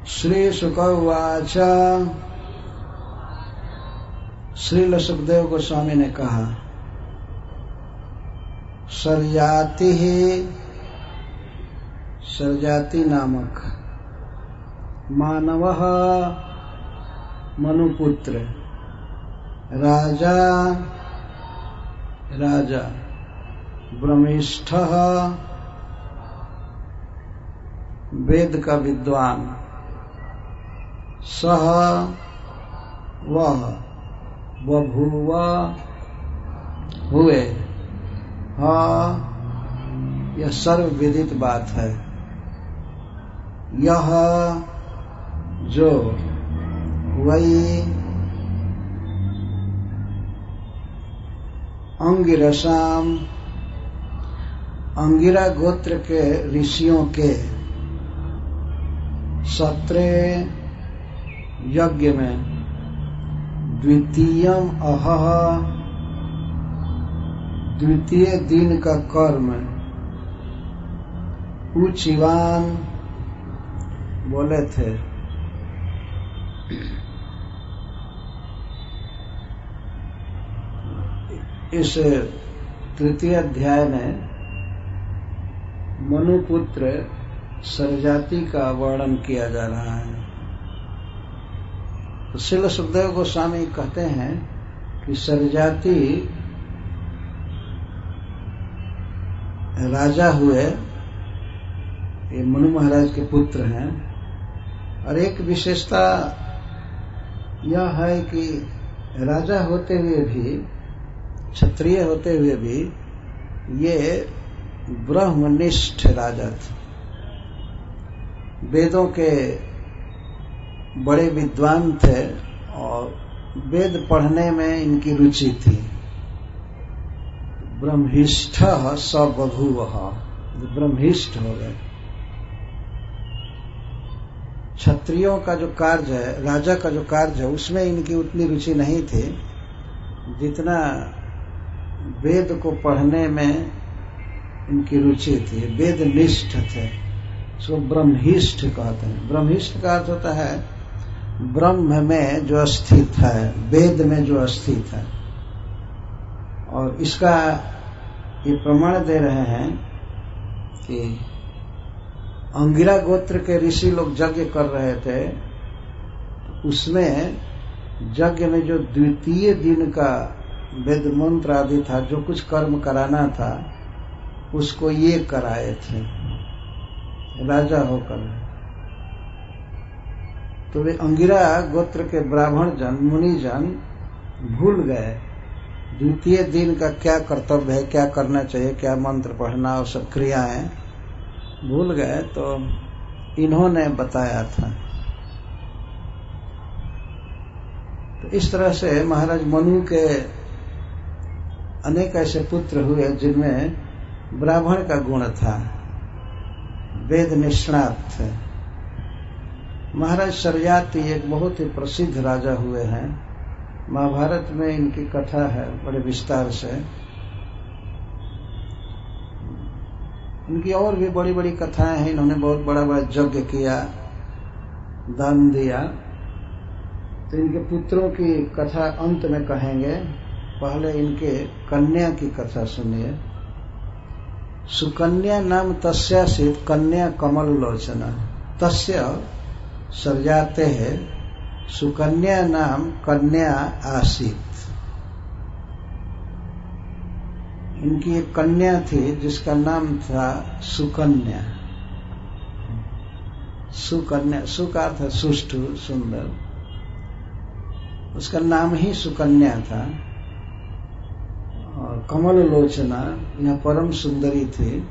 श्री शुक उवाच। श्रील सुखदेव गोस्वामी ने कहा, सरजाति सरजाति नामक मानवः मनुपुत्र राजा राजा ब्रह्मिष्ठः वेद का विद्वान सह वह बभूव हुए। यह सर्व विदित बात है। यह जो वही अंगिरसाम अंगिरा गोत्र के ऋषियों के सत्रे यज्ञ में द्वितीयम अहह द्वितीय दिन का कर्म उचिवान बोले थे। इस तृतीय अध्याय में मनुपुत्र सरजाति का वर्णन किया जा रहा है। तो श्रील सुखदेव गोस्वामी कहते हैं कि सरजाति राजा हुए, ये मनु महाराज के पुत्र हैं। और एक विशेषता यह है कि राजा होते हुए भी, क्षत्रिय होते हुए भी ये ब्रह्मनिष्ठ राजा थे। वेदों के बड़े विद्वान थे और वेद पढ़ने में इनकी रुचि थी। ब्रह्मिष्ठ स बभूवः, ब्रह्मिष्ठ हो गए। क्षत्रियों का जो कार्य है, राजा का जो कार्य है, उसमें इनकी उतनी रुचि नहीं थी जितना वेद को पढ़ने में इनकी रुचि थी। वेद निष्ठ थे, इसको ब्रह्मिष्ठ कहते हैं। ब्रह्मिष्ठ का अर्थ होता है ब्रह्म में जो स्थित है, वेद में जो स्थित है। और इसका ये प्रमाण दे रहे हैं कि अंगिरा गोत्र के ऋषि लोग यज्ञ कर रहे थे, उसमें यज्ञ में जो द्वितीय दिन का वेद मंत्र आदि था, जो कुछ कर्म कराना था, उसको ये कराए थे राजा होकर। तो वे अंगिरा गोत्र के ब्राह्मण जन, मुनि जन भूल गए द्वितीय दिन का क्या कर्तव्य है, क्या करना चाहिए, क्या मंत्र पढ़ना, और सब क्रियाएं भूल गए। तो इन्होंने बताया था। तो इस तरह से महाराज मनु के अनेक ऐसे पुत्र हुए जिनमें ब्राह्मण का गुण था, वेद निष्णात थे। महाराज सरजाति एक बहुत ही प्रसिद्ध राजा हुए हैं। महाभारत में इनकी कथा है बड़े विस्तार से। इनकी और भी बड़ी बड़ी कथाएं हैं। इन्होंने बहुत बड़ा बड़ा यज्ञ किया, दान दिया। तो इनके पुत्रों की कथा अंत में कहेंगे। पहले इनके कन्या की कथा सुनिए। सुकन्या नाम तस्यासीत कन्या कमल लोचना। तस्य सरजाते है सुकन्या नाम कन्या आसीत। इनकी एक कन्या थी जिसका नाम था सुकन्या। सुकन्या, सु का अर्थ सुष्ठु, सुंदर। उसका नाम ही सुकन्या था। और कमल लोचना, यह परम सुंदरी थी।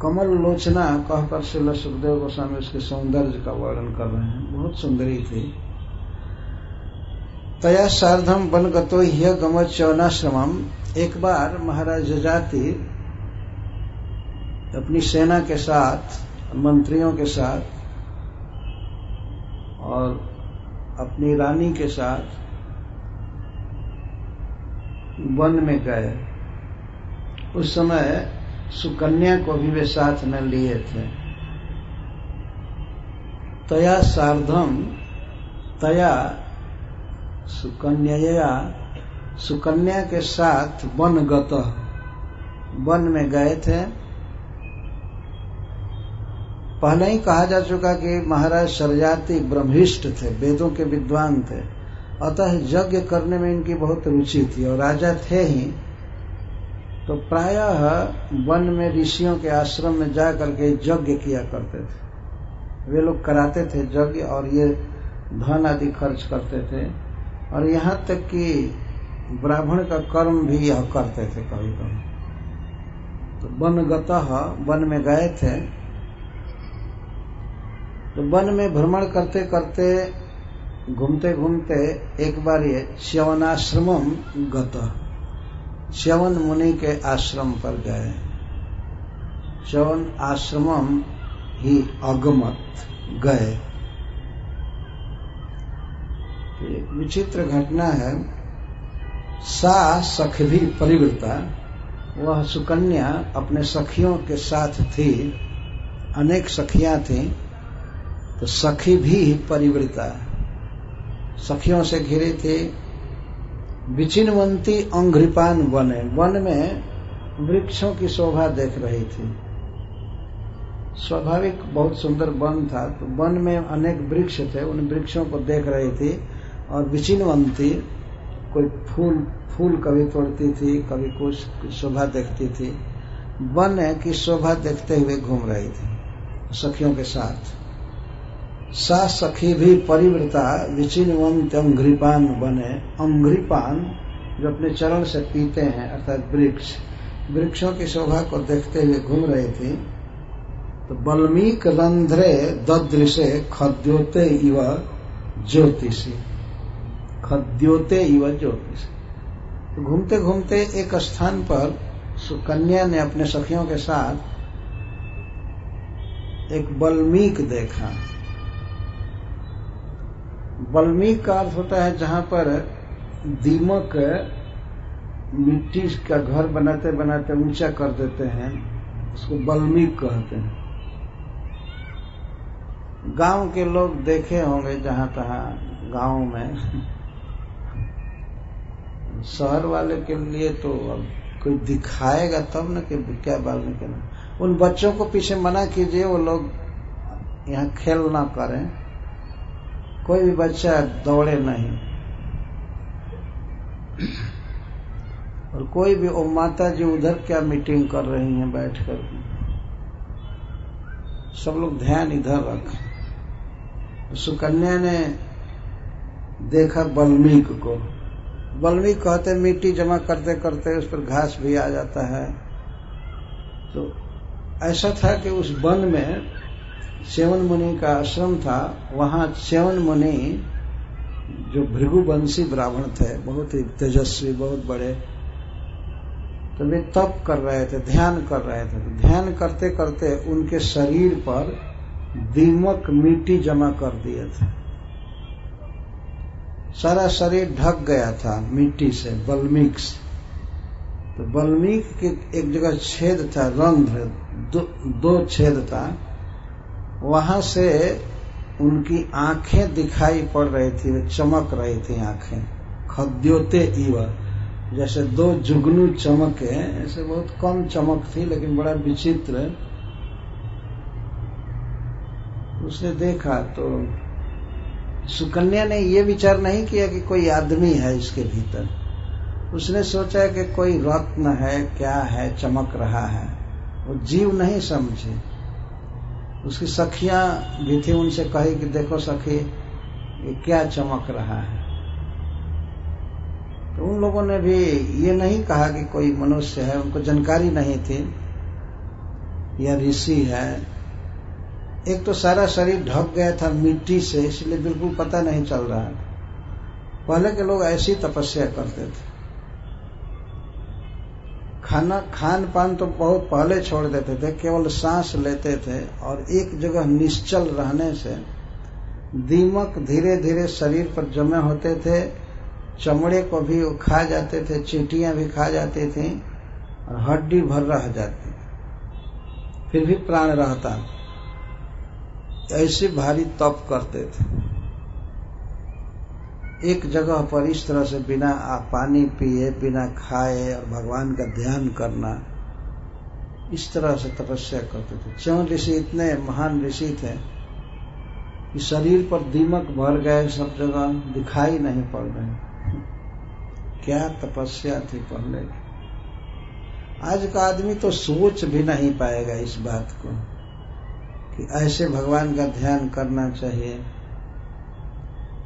कमल लोचना कहकर श्रील सुखदेव गोस्वामी उसके सौंदर्य का वर्णन कर रहे हैं। बहुत सुंदरी थी। तया सार्धम वनगतो ह्य गमत चौनाश्रमम। एक बार महाराज जजाति अपनी सेना के साथ, मंत्रियों के साथ और अपनी रानी के साथ वन में गए। उस समय सुकन्या को भी वे साथ न लिए थे। तया सार्धम तया सुकन्या के साथ वन में गए थे। पहले ही कहा जा चुका कि महाराज शरयाती ब्रह्मिष्ठ थे, वेदों के विद्वान थे, अतः यज्ञ करने में इनकी बहुत रुचि थी और राजा थे ही, तो प्रायः वन में ऋषियों के आश्रम में जा करके यज्ञ किया करते थे। वे लोग कराते थे यज्ञ और ये धन आदि खर्च करते थे, और यहाँ तक कि ब्राह्मण का कर्म भी यह करते थे कभी कभी। तो वनगतः वन में गए थे। तो वन में भ्रमण करते करते घूमते घूमते एक बार ये च्यवनाश्रमम गतः, च्यवन मुनि के आश्रम पर गए। च्यवन आश्रमम ही अगमत गए। एक विचित्र घटना है। सा सखी परिवृता, वह सुकन्या अपने सखियों के साथ थी, अनेक सखियां थीं, तो सखी भी परिवृता, सखियों से घिरी थी। विचिन्वंती अंघ्रिपान वने, वन में वृक्षों की शोभा देख रही थी। स्वाभाविक बहुत सुंदर वन था, तो वन में अनेक वृक्ष थे, उन वृक्षों को देख रही थी। और विचिन्वंती, कोई फूल कभी तोड़ती थी, कभी कुछ शोभा देखती थी। वन की शोभा देखते हुए घूम रही थी सखियों के साथ। सा सखी भी परिवृता विचिन्वंत अंघ्रिपान बने, अंघ्रिपान जो अपने चरण से पीते हैं अर्थात वृक्षों की शोभा को देखते हुए घूम रही थी। तो बल्मीक रंध्रे ददृशे खद्योते इव ज्योतिषी, खद्योते इव ज्योतिषी। तो घूमते घूमते एक स्थान पर सुकन्या ने अपने सखियों के साथ एक बल्मीक देखा। बल्मीक का अर्थ होता है जहां पर दीमक मिट्टी का घर बनाते बनाते ऊंचा कर देते हैं, उसको बल्मीक कहते हैं। गांव के लोग देखे होंगे जहां तहां गांव में। शहर वाले के लिए तो अब कोई दिखाएगा तब न कि क्या बल्मीक है। उन बच्चों को पीछे मना कीजिए, वो लोग यहाँ खेल ना करें, कोई भी बच्चा दौड़े नहीं। और कोई भी, ओ माता जी उधर क्या मीटिंग कर रही हैं बैठकर, सब लोग ध्यान इधर रखें। सुकन्या ने देखा बल्मीक को। बल्मीक कहते मिट्टी जमा करते करते उस पर घास भी आ जाता है। तो ऐसा था कि उस वन में च्यवन मुनि का आश्रम था। वहां च्यवन मुनि जो भृगुवंशी ब्राह्मण थे, बहुत ही तेजस्वी, बहुत बड़े, तो वे तप कर रहे थे, ध्यान कर रहे थे। तो ध्यान करते करते उनके शरीर पर दीमक मिट्टी जमा कर दिए थे, सारा शरीर ढक गया था मिट्टी से, बल्मीक से। तो बल्मीक के एक जगह छेद था, रंध्र, दो छेद था, वहां से उनकी आंखें दिखाई पड़ रही थी, वे चमक रही थी आंखें। खद्योते इव, जैसे दो जुगनू चमके, ऐसे बहुत कम चमक थी लेकिन बड़ा विचित्र। उसने देखा तो सुकन्या ने ये विचार नहीं किया कि कोई आदमी है इसके भीतर। उसने सोचा कि कोई रत्न है, क्या है, चमक रहा है। वो जीव नहीं समझी। उसकी सखियां भी थी, उनसे कही कि देखो सखी, ये क्या चमक रहा है। तो उन लोगों ने भी ये नहीं कहा कि कोई मनुष्य है, उनको जानकारी नहीं थी या ऋषि है। एक तो सारा शरीर ढक गया था मिट्टी से, इसलिए बिल्कुल पता नहीं चल रहा है। पहले के लोग ऐसी तपस्या करते थे। खान पान तो बहुत पहले छोड़ देते थे, केवल सांस लेते थे। और एक जगह निश्चल रहने से दीमक धीरे धीरे शरीर पर जमे होते थे, चमड़े को भी वो खा जाते थे, चींटियां भी खा जाती थी और हड्डी भर रह जाती, फिर भी प्राण रहता। ऐसे भारी तप करते थे। एक जगह पर इस तरह से बिना पानी पिए, बिना खाए और भगवान का ध्यान करना, इस तरह से तपस्या करते थे। च्यवन ऋषि इतने महान ऋषि थे कि शरीर पर दीमक भर गए, सब जगह दिखाई नहीं पड़ रहे। क्या तपस्या थी पहले। आज का आदमी तो सोच भी नहीं पाएगा इस बात को कि ऐसे भगवान का ध्यान करना चाहिए।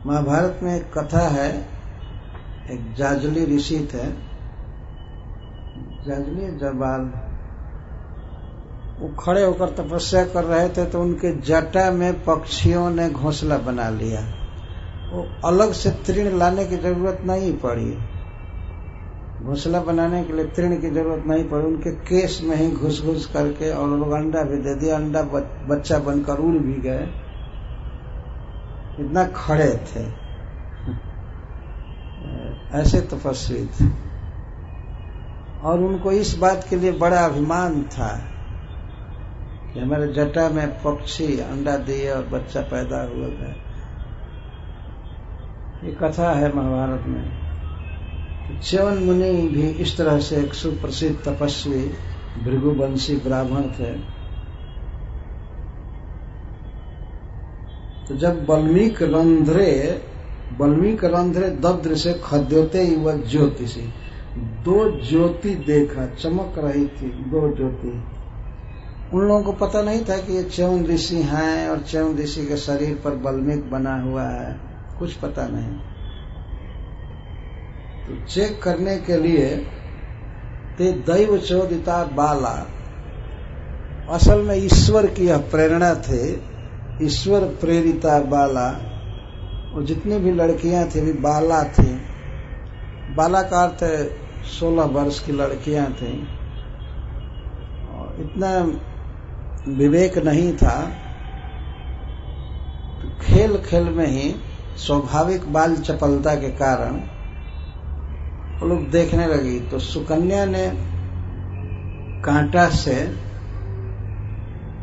महाभारत में एक कथा है, एक जाजली ऋषि थे, जाजली जबाल, वो खड़े होकर तपस्या कर रहे थे तो उनके जटा में पक्षियों ने घोंसला बना लिया। वो अलग से तृण लाने की जरूरत नहीं पड़ी, घोंसला बनाने के लिए तृण की जरूरत नहीं पड़ी, उनके केस में ही घुस घुस करके, और लोग अंडा भी दे दिया, अंडा बच्चा बनकर उड़ भी गए, इतना खड़े थे। ऐसे तपस्वी थे। और उनको इस बात के लिए बड़ा अभिमान था कि हमारे जटा में पक्षी अंडा दिए और बच्चा पैदा हुआ है। ये कथा है महाभारत में। च्यवन मुनि भी इस तरह से एक सुप्रसिद्ध तपस्वी भृगुवंशी ब्राह्मण थे। तो जब बल्मीक रंध्रे दद्र खद्योते युवा ज्योतिषी, दो ज्योति देखा, चमक रही थी दो ज्योति। उन लोगों को पता नहीं था कि ये च्यवन ऋषि हैं और च्यवन ऋषि के शरीर पर बल्मीक बना हुआ है, कुछ पता नहीं। तो चेक करने के लिए ते दैव चोदिता बाला, असल में ईश्वर की यह प्रेरणा थे, ईश्वर प्रेरिता बाला। और जितनी भी लड़कियां थी भी बाला थी। बाला का अर्थ 16 वर्ष की लड़कियां थी। और इतना विवेक नहीं था, तो खेल खेल में ही स्वाभाविक बाल चपलता के कारण वो लोग देखने लगी। तो सुकन्या ने कांटा से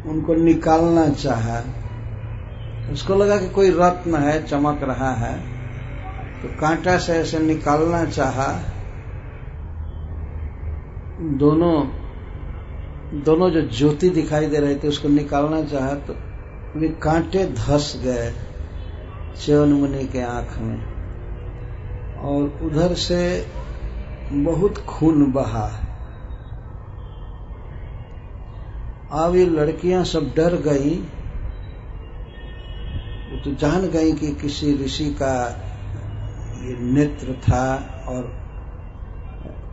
उनको निकालना चाहा। उसको लगा कि कोई रत्न है, चमक रहा है, तो कांटा से ऐसे निकालना चाहा। दोनों जो ज्योति दिखाई दे रहे थे उसको निकालना चाहा, तो वे कांटे धस गए च्यवन मुनि के आंख में, और उधर से बहुत खून बहा। अब ये लड़कियां सब डर गई, तो जान गई कि किसी ऋषि का ये नेत्र था और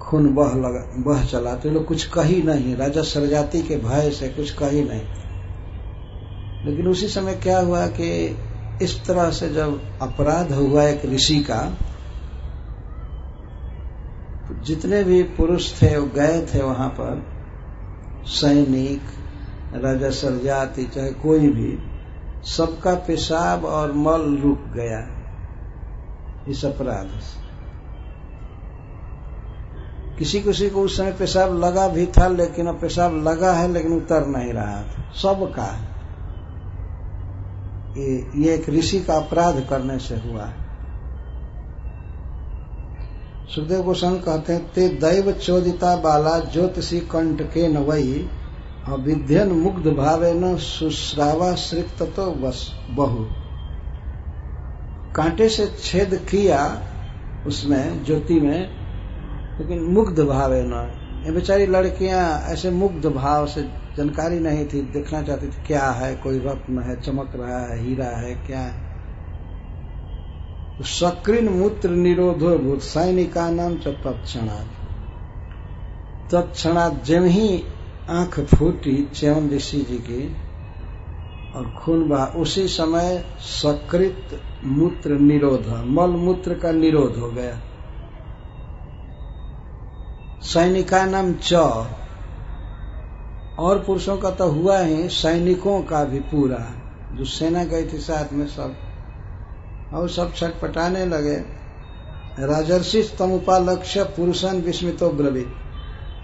खून बह चला। तो ये लोग कुछ कही नहीं, राजा सरजाति के भय से कुछ कही नहीं। लेकिन उसी समय क्या हुआ कि इस तरह से जब अपराध हुआ एक ऋषि का, तो जितने भी पुरुष थे वो गए थे वहां पर, सैनिक, राजा सरजाति, चाहे कोई भी, सबका पेशाब और मल रुक गया इस अपराध से। किसी किसी को उस समय पेशाब लगा भी था, लेकिन अब पेशाब लगा है लेकिन उतर नहीं रहा था, सबका। ये एक ऋषि का अपराध करने से हुआ। सुखदेव गोस्वामी कहते हैं, ते दैव चोदिता बाला ज्योतिषी कंठ के नवई अविध्यन मुग्ध भावे न सुश्रावा श्रिक्त तो बहु। कांटे से छेद किया उसमें ज्योति में, लेकिन मुग्ध भावे न, ये बेचारी लड़कियां ऐसे मुग्ध भाव से, जानकारी नहीं थी, देखना चाहती थी क्या है, कोई रत्न है, चमक रहा है, हीरा है, क्या है। तो सक्रीन मूत्र निरोधो भूत सैनिका नाम च तत्क्षणात् जब ही आंख फूटी च्यवन ऋषि जी की और खून बहा, उसी समय सकृत मूत्र निरोध, मल मूत्र का निरोध हो गया। सैनिका नाम च, और पुरुषों का तो हुआ ही, सैनिकों का भी पूरा, जो सेना गई थी साथ में सब, और सब छटपटाने लगे। राजर्षि तमुपालक्ष्य पुरुषन विस्मितो ब्रवीत।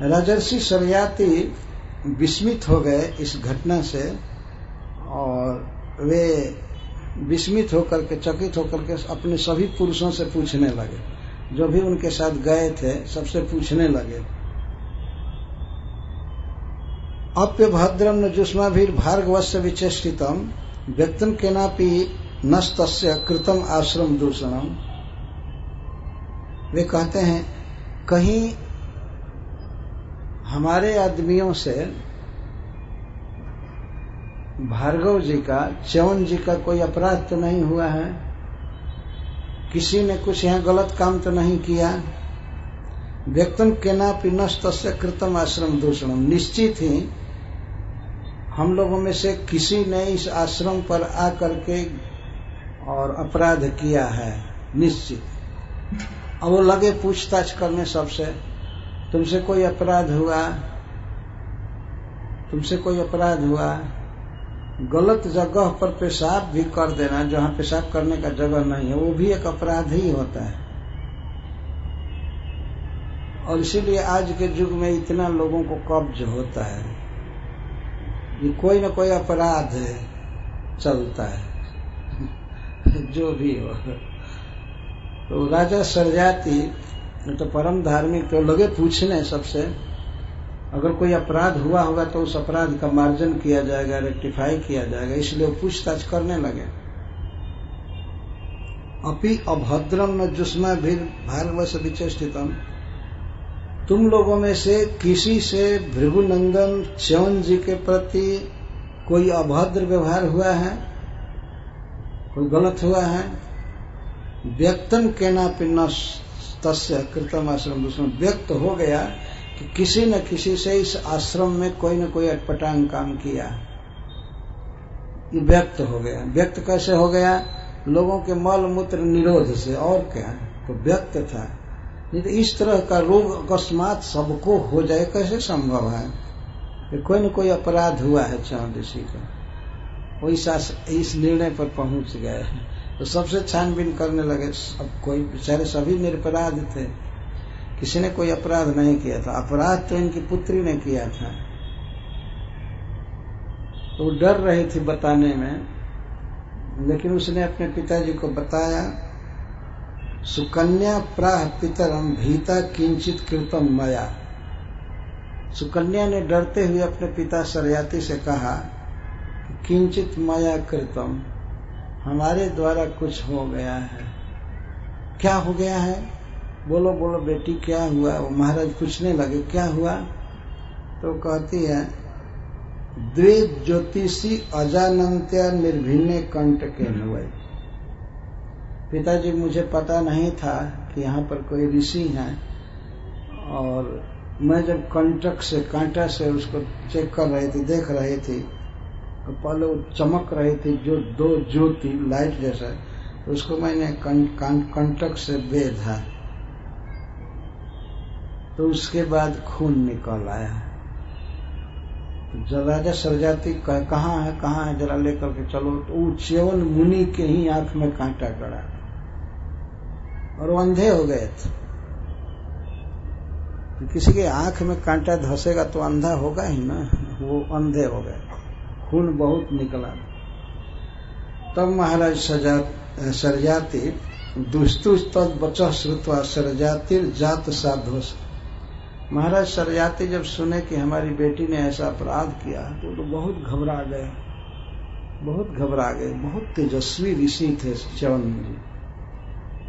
राजर्षि सरयाति विस्मित हो गए इस घटना से, और वे विस्मित होकर के, चकित होकर के अपने सभी पुरुषों से पूछने लगे, जो भी उनके साथ गए थे सबसे पूछने लगे। अप्य भद्रम न जुष्माभिर भार्गवस्य विचेष्टितम व्यक्तम केनापि नस्तस्य कृतम आश्रम दूषणम। वे कहते हैं कहीं हमारे आदमियों से भार्गव जी का, च्यवन जी का कोई अपराध तो नहीं हुआ है, किसी ने कुछ यहाँ गलत काम तो नहीं किया। व्यक्तम केनापि नस्तस्य कृतम आश्रम दूषणम, निश्चित ही हम लोगों में से किसी ने इस आश्रम पर आकर के और अपराध किया है, निश्चित। अब वो लगे पूछताछ करने सबसे, तुमसे कोई अपराध हुआ, तुमसे कोई अपराध हुआ। गलत जगह पर पेशाब भी कर देना, जहां पेशाब करने का जगह नहीं है, वो भी एक अपराध ही होता है। और इसीलिए आज के युग में इतना लोगों को कब्ज होता है, ये कोई न कोई अपराध चलता है जो भी हो। तो राजा सरजाति तो परम धार्मिक, तो लगे पूछने सबसे, अगर कोई अपराध हुआ होगा तो उस अपराध का मार्जन किया जाएगा, रेक्टिफाई किया जाएगा, इसलिए वो पूछताछ करने लगे। अपि अभद्रम न जुष्माभिर भार्गवस्य विचेष्टितम, तुम लोगों में से किसी से भृगुनंदन च्यवन जी के प्रति कोई अभद्र व्यवहार हुआ है, कोई गलत हुआ है। व्यक्तम केनापि नस्तस्य कृतम आश्रम दूषणम, व्यक्त हो गया कि किसी न किसी से इस आश्रम में कोई न कोई अटपटांग काम किया, ये व्यक्त हो गया। व्यक्त कैसे हो गया? लोगों के मल मूत्र निरोध से, और क्या, तो व्यक्त था। नहीं तो इस तरह का रोग अकस्मात सबको हो जाए कैसे संभव है? कि कोई न कोई अपराध हुआ है च्यवन ऋषि का, वो इस निर्णय पर पहुंच गए। तो सबसे छानबीन करने लगे। अब कोई बेचारे सभी निरपराध थे, किसी ने कोई अपराध नहीं किया था। अपराध तो इनकी पुत्री ने किया था, तो वो डर रही थी बताने में, लेकिन उसने अपने पिताजी को बताया। सुकन्या प्राह पितरम भीता किंचित कृतम मया। सुकन्या ने डरते हुए अपने पिता सरयाति से कहा कि किंचित मया कृतम, हमारे द्वारा कुछ हो गया है। क्या हो गया है? बोलो बोलो बेटी, क्या हुआ? वो महाराज पूछने लगे क्या हुआ? तो कहती है, द्वे ज्योतिषी अजानंत्या निर्भिन्ने कंटके हुए। पिताजी, मुझे पता नहीं था कि यहाँ पर कोई ऋषि हैं, और मैं जब कंटक से, कांटा से उसको चेक कर रही थी, देख रही थी, तो पहले वो चमक रही थी जो दो ज्योति लाइट जैसा, तो उसको मैंने कंटक से बेधा, तो उसके बाद खून निकल आया। तो राजा सरजाति कहाँ है जरा लेकर के चलो। तो वो च्यवन मुनि के ही आंख में कांटा गड़ा और वो अंधे हो गए थे। तो किसी के आंख में कांटा धसेगा तो अंधा होगा ही ना, वो अंधे हो गए, खून बहुत निकला। तब महाराज सरजाति दुस्तुष तद बचः श्रुत्वा सरजातिर जात साधोस। महाराज सरजाति जब सुने कि हमारी बेटी ने ऐसा अपराध किया तो बहुत घबरा गए, बहुत तेजस्वी ऋषि थे च्यवन जी।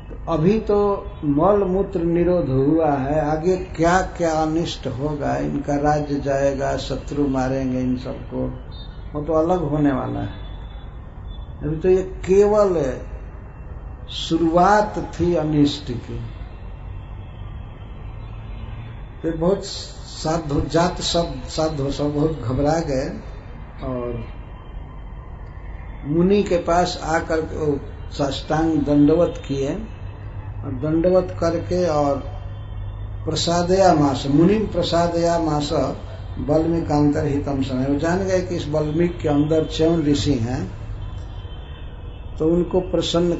तो अभी तो मल मूत्र निरोध हुआ है, आगे क्या क्या अनिष्ट होगा, इनका राज्य जाएगा, शत्रु मारेंगे इन सबको, वो तो अलग होने वाला है। अभी तो ये केवल शुरुआत थी अनिष्ट की। तो बहुत साधु सब बहुत घबरा गए और मुनि के पास आकर साष्टांग दंडवत किए, और दंडवत करके और प्रसादयामास, मुनि प्रसादयामास वाल्मीकांतर हितम समय। वो जान गए कि इस वाल्मीकि के अंदर च्यवन ऋषि हैं, तो उनको प्रसन्न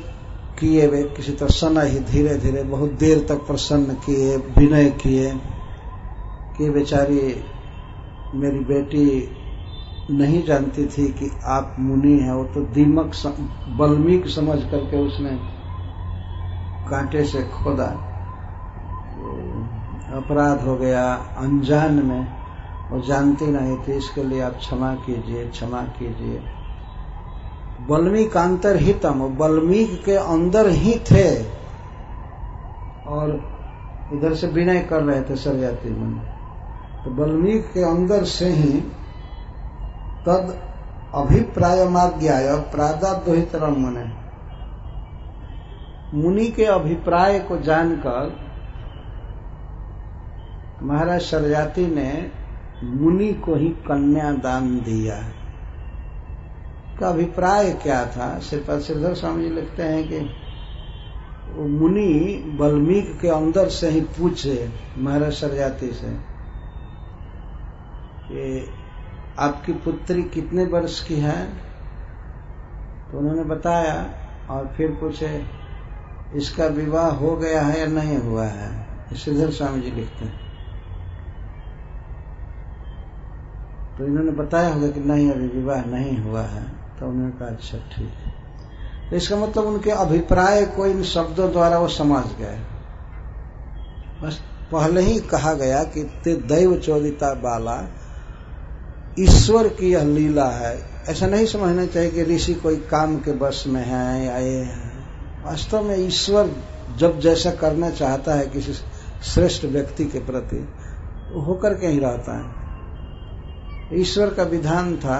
किए। वे किसी तरह सना ही धीरे धीरे बहुत देर तक प्रसन्न किए, विनय किए कि बेचारी मेरी बेटी नहीं जानती थी कि आप मुनि हैं। वो तो दीमक बल्मीक समझ करके उसने कांटे से खोदा। अपराध हो गया, अनजान में, वो जानती नहीं थी, इसके लिए आप क्षमा कीजिए, क्षमा कीजिए। बल्मीकांतर हितम, वो बल्मीक के अंदर ही थे और इधर से विनय कर रहे थे सरयाती मुनि। तो बल्मीक के अंदर से ही तद अभिप्रायमाज्ञाय प्रादाद्वहितरम मुने, मुनि के अभिप्राय को जानकर महाराज सरयाती ने मुनि को ही कन्यादान दिया। का अभिप्राय क्या था? श्रीधर स्वामी जी लिखते हैं कि वो मुनि वाल्मीकि के अंदर से ही पूछे महाराज सरयाती से कि आपकी पुत्री कितने वर्ष की है? तो उन्होंने बताया और फिर पूछे इसका विवाह हो गया है या नहीं हुआ है? श्रीधर स्वामी जी लिखते हैं। तो इन्होंने बताया होगा कि नहीं, अभी विवाह नहीं हुआ है। तो उन्होंने कहा अच्छा ठीक है। तो इसका मतलब उनके अभिप्राय को इन शब्दों द्वारा वो समझ गए। बस पहले ही कहा गया कि ते दैव चोदिता बाला, ईश्वर की यह लीला है। ऐसा नहीं समझना चाहिए कि ऋषि कोई काम के बस में है या ये है। वास्तव में ईश्वर जब जैसा करना चाहता है किसी श्रेष्ठ व्यक्ति के प्रति, तो होकर के ही रहता है। ईश्वर का विधान था,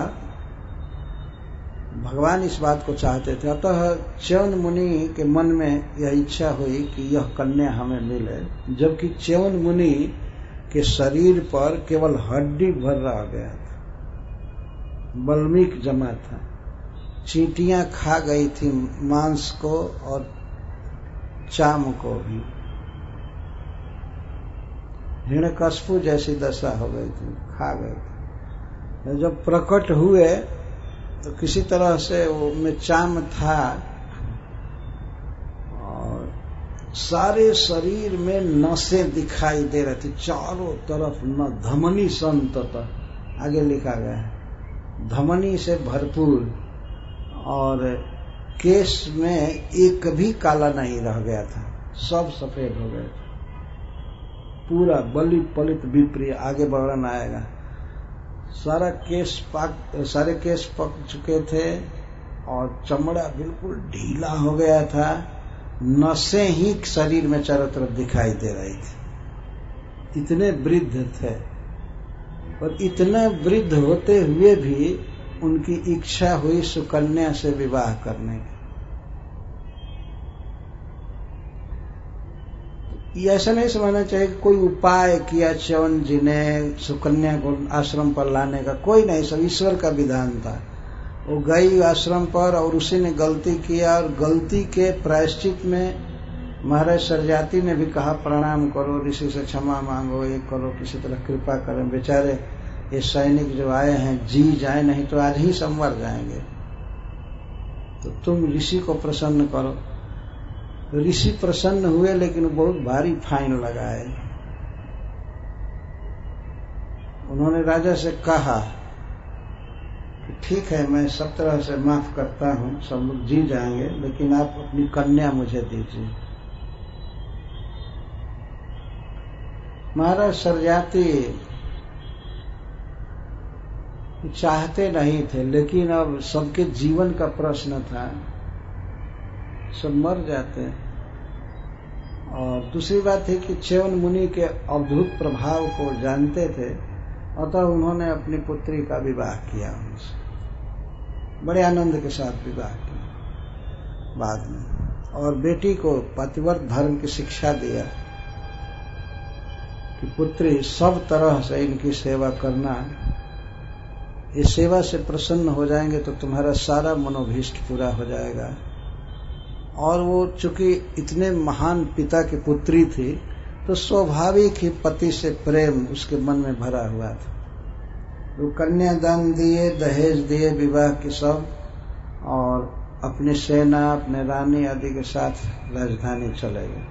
भगवान इस बात को चाहते थे। अतः च्यवन मुनि के मन में यह इच्छा हुई कि यह कन्या हमें मिले, जबकि च्यवन मुनि के शरीर पर केवल हड्डी भर रह गया था, बल्मीक जमा था। चींटियां खा गई थी मांस को और चाम को भी। हिरण्यकश्यप जैसी दशा हो गई थी, खा गए थे। जब प्रकट हुए तो किसी तरह से उनमें चाम था और सारे शरीर में नसें दिखाई दे रही थी, चारों तरफ न धमनी संततः, आगे लिखा गया है, धमनी से भरपूर। और केश में एक भी काला नहीं रह गया था, सब सफेद हो गए थे, पूरा बलि पलित विप्रिय। आगे वर्णन आएगा। सारे केश पक चुके थे और चमड़ा बिल्कुल ढीला हो गया था। नसें ही शरीर में चारों तरफ दिखाई दे रही थी, इतने वृद्ध थे। और इतने वृद्ध होते हुए भी उनकी इच्छा हुई सुकन्या से विवाह करने की। ऐसा नहीं समझना चाहिए कि कोई उपाय किया च्यवन जी ने सुकन्या को आश्रम पर लाने का, कोई नहीं, सब ईश्वर का विधान था। वो गई आश्रम पर और उसी ने गलती किया और गलती के प्रायश्चित में महाराज सरयाती ने भी कहा प्रणाम करो, ऋषि से क्षमा मांगो, ये करो, किसी तरह कृपा करें। बेचारे ये सैनिक जो आए हैं जी जाए, नहीं तो आज ही संवर जाएंगे, तो तुम ऋषि को प्रसन्न करो। ऋषि प्रसन्न हुए लेकिन बहुत भारी फाइन लगाए। उन्होंने राजा से कहा कि ठीक है, मैं सब तरह से माफ करता हूं, सब लोग जी जाएंगे, लेकिन आप अपनी कन्या मुझे दीजिए। महाराज सरयाती चाहते नहीं थे, लेकिन अब सबके जीवन का प्रश्न था, सब मर जाते हैं। और दूसरी बात है कि च्यवन मुनि के अद्भुत प्रभाव को जानते थे, अतः उन्होंने अपनी पुत्री का विवाह किया उनसे, बड़े आनंद के साथ विवाह किया बाद में। और बेटी को पतिव्रत धर्म की शिक्षा दिया कि पुत्री सब तरह से इनकी सेवा करना, इस सेवा से प्रसन्न हो जाएंगे तो तुम्हारा सारा मनोभीष्ट पूरा हो जाएगा। और वो चूंकि इतने महान पिता की पुत्री थी, तो स्वाभाविक ही पति से प्रेम उसके मन में भरा हुआ था। वो कन्यादान दिए, दहेज दिए, विवाह की सब, और अपनी सेना, अपने रानी आदि के साथ राजधानी चले गए।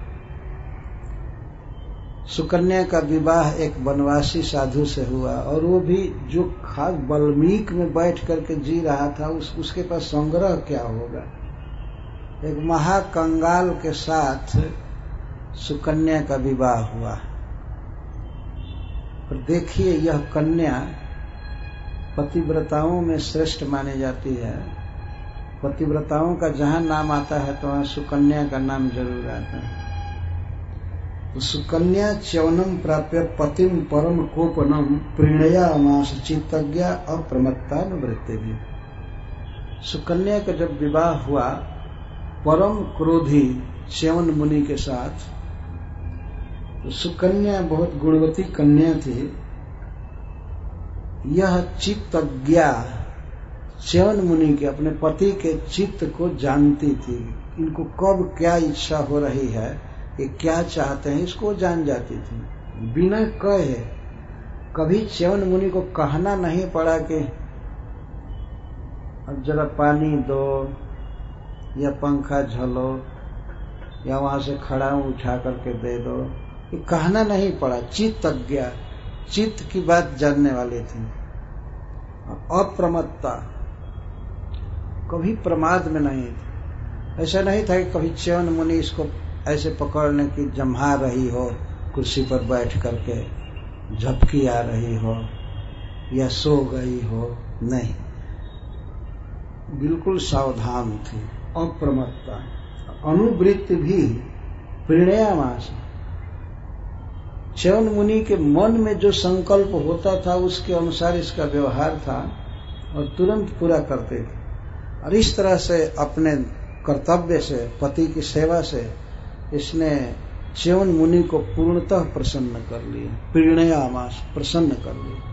सुकन्या का विवाह एक वनवासी साधु से हुआ, और वो भी जो खास वाल्मीकि में बैठ करके जी रहा था, उसके पास संग्रह क्या होगा। एक महाकंगाल के साथ सुकन्या का विवाह हुआ। और देखिए, यह कन्या पतिव्रताओं में श्रेष्ठ मानी जाती है। पतिव्रताओं का जहां नाम आता है तो वहां सुकन्या का नाम जरूर आता है। तो सुकन्या च्यवनम प्राप्य पतिम परम कोपनम प्रीणयामास चित्तज्ञा अप्रमत्तानुवृत्ति भी। सुकन्या का जब विवाह हुआ परम क्रोधी च्यवन मुनि के साथ, तो सुकन्या बहुत गुणवती कन्या थी। यह चित्तज्ञा च्यवन मुनि के अपने पति के चित्त को जानती थी। इनको कब क्या इच्छा हो रही है, ये क्या चाहते हैं, इसको जान जाती थी बिना कहे। कभी च्यवन मुनि को कहना नहीं पड़ा कि अब जरा पानी दो या पंखा झलो या वहां से खड़ा उठा करके दे दो, ये कहना नहीं पड़ा। चित्तज्ञा, चित्त की बात जानने वाली थी। अप्रमत्ता, कभी प्रमाद में नहीं थी। ऐसा नहीं था कि कभी च्यवन मुनि इसको ऐसे पकड़ने की जम्हा रही हो, कुर्सी पर बैठ करके झपकी आ रही हो या सो गई हो, नहीं, बिल्कुल सावधान थी। अप्रमत्ता, अनुवृत्ति भी प्रणयामास। च्यवन मुनि के मन में जो संकल्प होता था उसके अनुसार इसका व्यवहार था और तुरंत पूरा करते थे। और इस तरह से अपने कर्तव्य से, पति की सेवा से इसने च्यवन मुनि को पूर्णतः प्रसन्न कर लिया। प्रीणयामास, प्रसन्न कर लिया।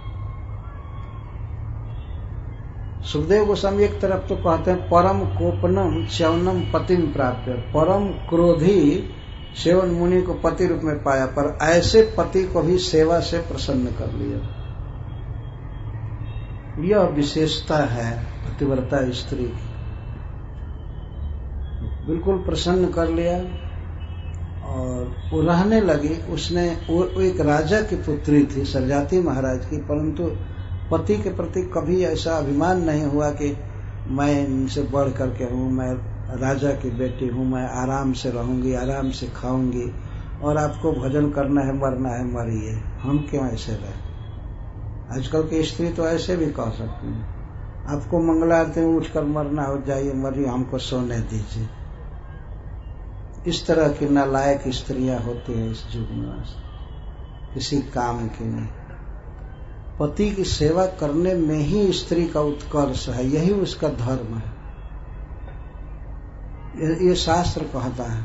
सुखदेव गोस्वामी एक तरफ तो कहते हैं परम कोपनम च्यवनम पतिम प्राप्य, परम क्रोधी च्यवन मुनि को पति रूप में पाया, पर ऐसे पति को भी सेवा से प्रसन्न कर लिया। यह विशेषता है पतिव्रता स्त्री की। बिल्कुल प्रसन्न कर लिया और वो रहने लगी। उसने वो एक राजा की पुत्री थी, सरजाति महाराज की, परंतु पति के प्रति कभी ऐसा अभिमान नहीं हुआ कि मैं इनसे बढ़ करके हूँ, मैं राजा की बेटी हूँ, मैं आराम से रहूंगी, आराम से खाऊंगी, और आपको भजन करना है, मरना है, मरिए, हम क्यों ऐसे रहे। आजकल की स्त्री तो ऐसे भी कह सकती हैं, आपको मंगलारती में उठकर मरना हो, जाइए मरिए, हमको सोने दीजिए। इस तरह की नालायक स्त्रियां होती हैं इस युग में, किसी काम की नहीं। पति की सेवा करने में ही स्त्री का उत्कर्ष है, यही उसका धर्म है, ये शास्त्र कहता है।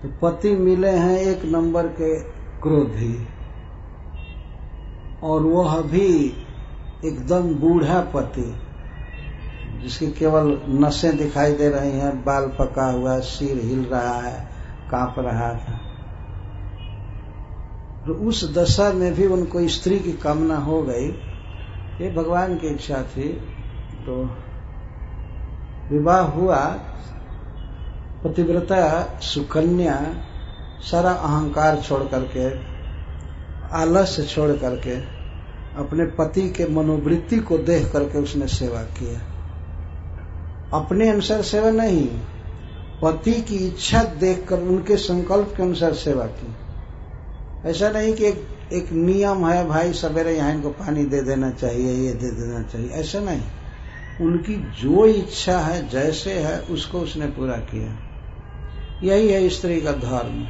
तो पति मिले हैं एक नंबर के क्रोधी, और वह भी एकदम बूढ़ा पति, जिसकी केवल नसें दिखाई दे रही हैं, बाल पका हुआ, सिर हिल रहा है, कांप रहा था। तो उस दशा में भी उनको स्त्री की कामना हो गई, ये भगवान की इच्छा थी। तो विवाह हुआ। पतिव्रता सुकन्या सारा अहंकार छोड़ करके, आलस्य छोड़ करके, अपने पति के मनोवृत्ति को देख करके उसने सेवा किया। अपने अनुसार सेवा नहीं, पति की इच्छा देखकर उनके संकल्प के अनुसार सेवा की। ऐसा नहीं कि एक नियम है, भाई सवेरे यहाँ इनको पानी दे देना चाहिए, ये दे देना चाहिए, ऐसा नहीं। उनकी जो इच्छा है, जैसे है, उसको उसने पूरा किया। यही है स्त्री का धर्म।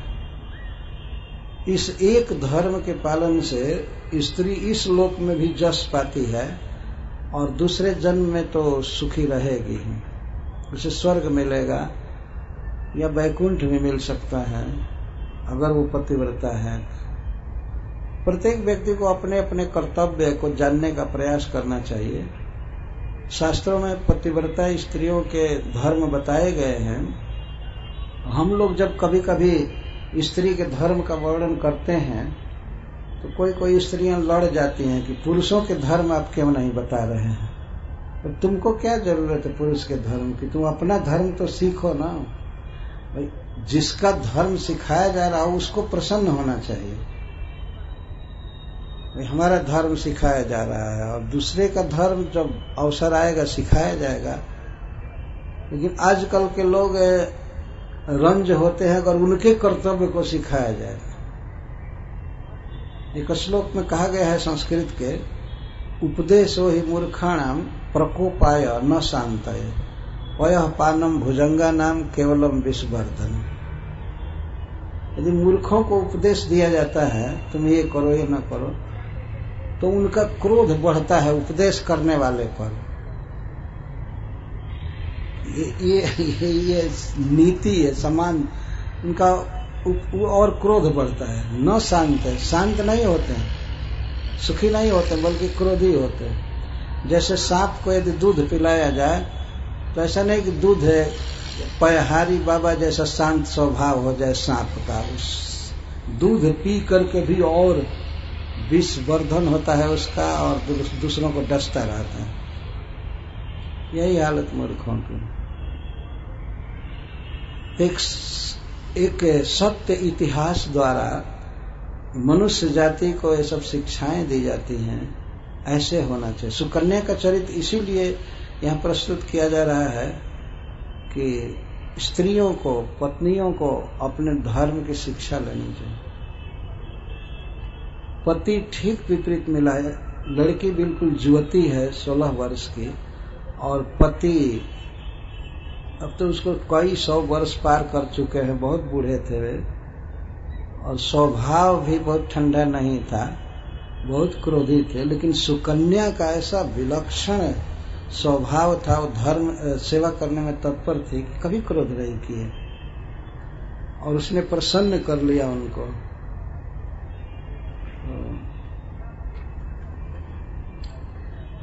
इस एक धर्म के पालन से स्त्री इस लोक में भी जस पाती है और दूसरे जन्म में तो सुखी रहेगी ही। उसे स्वर्ग मिलेगा या वैकुंठ भी मिल सकता है अगर वो पतिव्रता है। प्रत्येक व्यक्ति को अपने अपने कर्तव्य को जानने का प्रयास करना चाहिए। शास्त्रों में पतिव्रता स्त्रियों के धर्म बताए गए हैं। हम लोग जब कभी कभी स्त्री के धर्म का वर्णन करते हैं तो कोई स्त्रियां लड़ जाती हैं कि पुरुषों के धर्म आप क्यों नहीं बता रहे हैं। तो तुमको क्या जरूरत है पुरुष के धर्म की, तुम अपना धर्म तो सीखो ना। भाई जिसका धर्म सिखाया जा रहा हो उसको प्रसन्न होना चाहिए। भाई हमारा धर्म सिखाया जा रहा है और दूसरे का धर्म जब अवसर आएगा सिखाया जाएगा। लेकिन आजकल के लोग रंज होते हैं अगर उनके कर्तव्य को सिखाया जाए। एक श्लोक में कहा गया है संस्कृत के, उपदेशो हि मूर्खाणाम प्रकोपाय न शांतये वयः पानम भुजंगा नाम केवलम विषवर्धन। यदि मूर्खों को उपदेश दिया जाता है तुम ये करो ये न करो, तो उनका क्रोध बढ़ता है उपदेश करने वाले पर। ये नीति है समान, उनका और क्रोध बढ़ता है। न शांत है, शांत नहीं होते हैं, सुखी नहीं होते बल्कि क्रोधी होते हैं। जैसे सांप को यदि दूध पिलाया जाए तो ऐसा नहीं कि दूध है पयहारी बाबा जैसा शांत स्वभाव हो जाए सांप का, उस दूध पी करके भी और विषवर्धन होता है उसका और दूसरों को डसता रहता है। यही हालत मूर्खों की। एक सत्य इतिहास द्वारा मनुष्य जाति को ये सब शिक्षाएं दी जाती हैं, ऐसे होना चाहिए। सुकन्या का चरित्र इसीलिए यहाँ प्रस्तुत किया जा रहा है कि स्त्रियों को, पत्नियों को अपने धर्म की शिक्षा लेनी चाहिए। पति ठीक विपरीत मिला है, लड़की बिल्कुल युवती है 16 वर्ष की और पति अब तो उसको कई 100 वर्ष पार कर चुके हैं, बहुत बूढ़े थे वे और स्वभाव भी बहुत ठंडा नहीं था, बहुत क्रोधी थे। लेकिन सुकन्या का ऐसा विलक्षण स्वभाव था, वो धर्म सेवा करने में तत्पर थी कि कभी क्रोध नहीं किए और उसने प्रसन्न कर लिया उनको।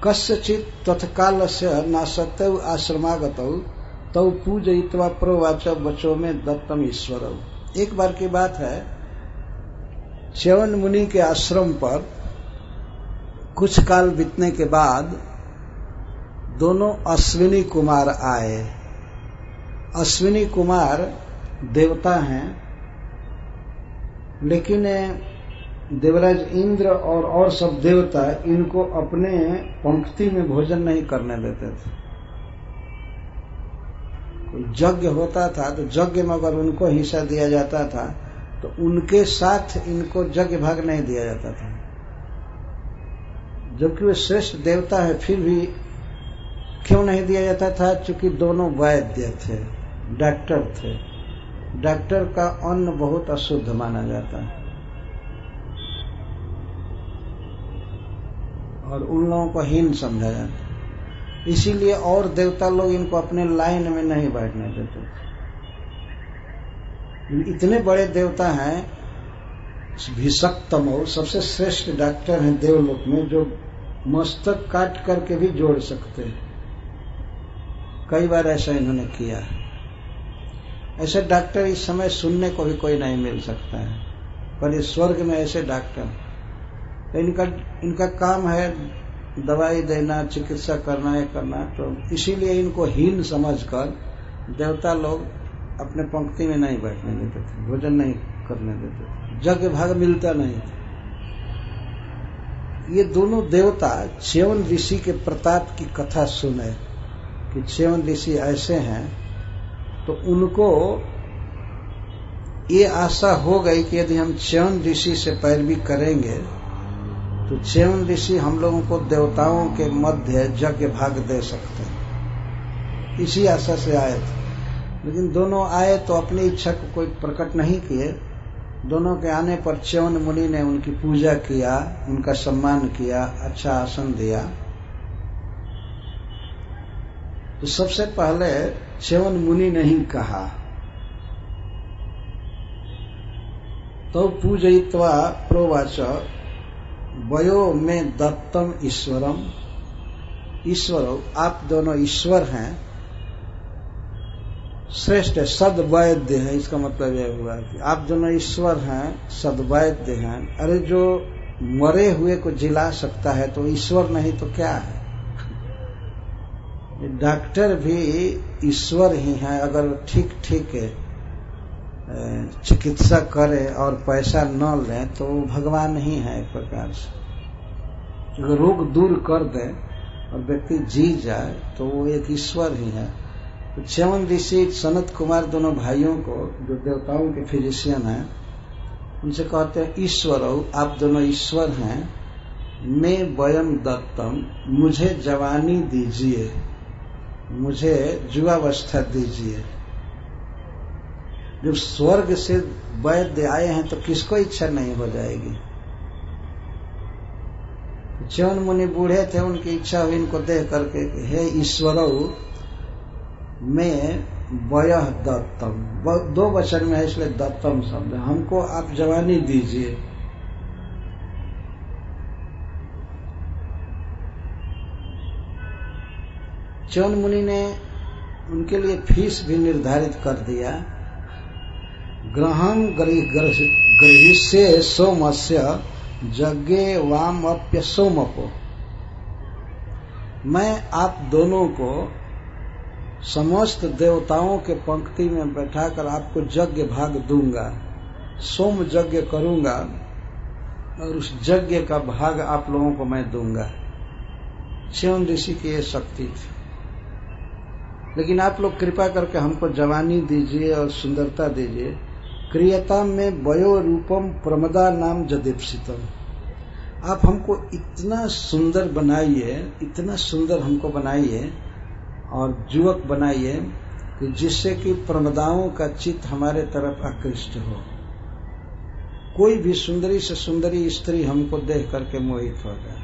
कस्यचित् तत्कालस्य नासक्तौ आश्रमागतौ तौ पूजयित्वा प्रोवाच बचो में दत्तम ईश्वरौ। एक बार की बात है, च्यवन मुनि के आश्रम पर कुछ काल बीतने के बाद दोनों अश्विनी कुमार आए। अश्विनी कुमार देवता हैं, लेकिन देवराज इंद्र और सब देवता इनको अपने पंक्ति में भोजन नहीं करने देते थे। कोई यज्ञ होता था तो यज्ञ में अगर उनको हिस्सा दिया जाता था तो उनके साथ इनको यज्ञ भाग नहीं दिया जाता था। जबकि वे श्रेष्ठ देवता है फिर भी क्यों नहीं दिया जाता था? चूंकि दोनों वैद्य थे, डॉक्टर थे। डॉक्टर का अन्न बहुत अशुद्ध माना जाता है और उन लोगों को हीन समझा जाता है। इसीलिए और देवता लोग इनको अपने लाइन में नहीं बैठने देते थे। इतने बड़े देवता हैं, भीषक्तमो सबसे श्रेष्ठ डॉक्टर हैं देवलोक में, जो मस्तक काट करके भी जोड़ सकते हैं। कई बार ऐसा इन्होंने किया है। ऐसे डॉक्टर इस समय सुनने को भी कोई नहीं मिल सकता है, पर इस स्वर्ग में ऐसे डॉक्टर, तो इनका काम है दवाई देना, चिकित्सा करना, ये करना। तो इसीलिए इनको हीन समझकर देवता लोग अपने पंक्ति में नहीं बैठने देते थे, भोजन नहीं करने देते थे, यज्ञ भाग मिलता नहीं था। ये दोनों देवता च्यवन ऋषि के प्रताप की कथा सुने कि च्यवन ऋषि ऐसे हैं, तो उनको ये आशा हो गई कि यदि हम च्यवन ऋषि से पैरवी करेंगे तो च्यवन ऋषि हम लोगों को देवताओं के मध्य यज्ञ भाग दे सकते हैं। इसी आशा से आए थे। लेकिन दोनों आए तो अपनी इच्छा को कोई प्रकट नहीं किए। दोनों के आने पर च्यवन मुनि ने उनकी पूजा किया, उनका सम्मान किया, अच्छा आसन दिया। तो सबसे पहले च्यवन मुनि ने ही कहा, तो पूजयित्वा प्रोवाच वयो में दत्तम ईश्वरम। ईश्वरो, आप दोनों ईश्वर हैं, श्रेष्ठ सद्वैद्य है। इसका मतलब यह हुआ कि आप दोनों ईश्वर हैं, सद्वैद्य हैं। अरे जो मरे हुए को जिला सकता है तो ईश्वर नहीं तो क्या है? डॉक्टर भी ईश्वर ही हैं अगर ठीक चिकित्सा करे और पैसा न ले तो भगवान ही है एक प्रकार से। अगर रोग दूर कर दे और व्यक्ति जी जाए तो वो एक ईश्वर ही है। तो च्यवन ऋषि सनत कुमार दोनों भाइयों को, जो देवताओं के फिजिशियन हैं, उनसे कहते हैं ईश्वर, आप दोनों ईश्वर हैं, मैं वयम दत्तम, मुझे जवानी दीजिए, मुझे युवावस्था दीजिए। जब स्वर्ग से वैद्य आए हैं तो किसको इच्छा नहीं हो जाएगी। च्यवन मुनि बूढ़े थे, उनकी इच्छा हुई इनको देख करके, हे ईश्वरौ मैं वयः दत्तम, दो वचन में है इसलिए दत्तम शब्द, हमको आप जवानी दीजिए। च्यवन मुनि ने उनके लिए फीस भी निर्धारित कर दिया। ग्रहम गृहीष्ये सोमस्य यज्ञे वाम अप्य सोमपो, मैं आप दोनों को समस्त देवताओं के पंक्ति में बैठाकर आपको यज्ञ भाग दूंगा, सोम यज्ञ करूंगा और उस यज्ञ का भाग आप लोगों को मैं दूंगा। च्यवन ऋषि की ये शक्ति थी। लेकिन आप लोग कृपा करके हमको जवानी दीजिए और सुंदरता दीजिए। क्रियता में वयो रूपम प्रमदा नाम जदीप्सितम, आप हमको इतना सुंदर बनाइए, इतना सुंदर हमको बनाइए और युवक बनाइए कि जिससे कि प्रमदाओं का चित्त हमारे तरफ आकृष्ट हो। कोई भी सुंदरी से सुंदरी स्त्री हमको देख करके मोहित हो जाए,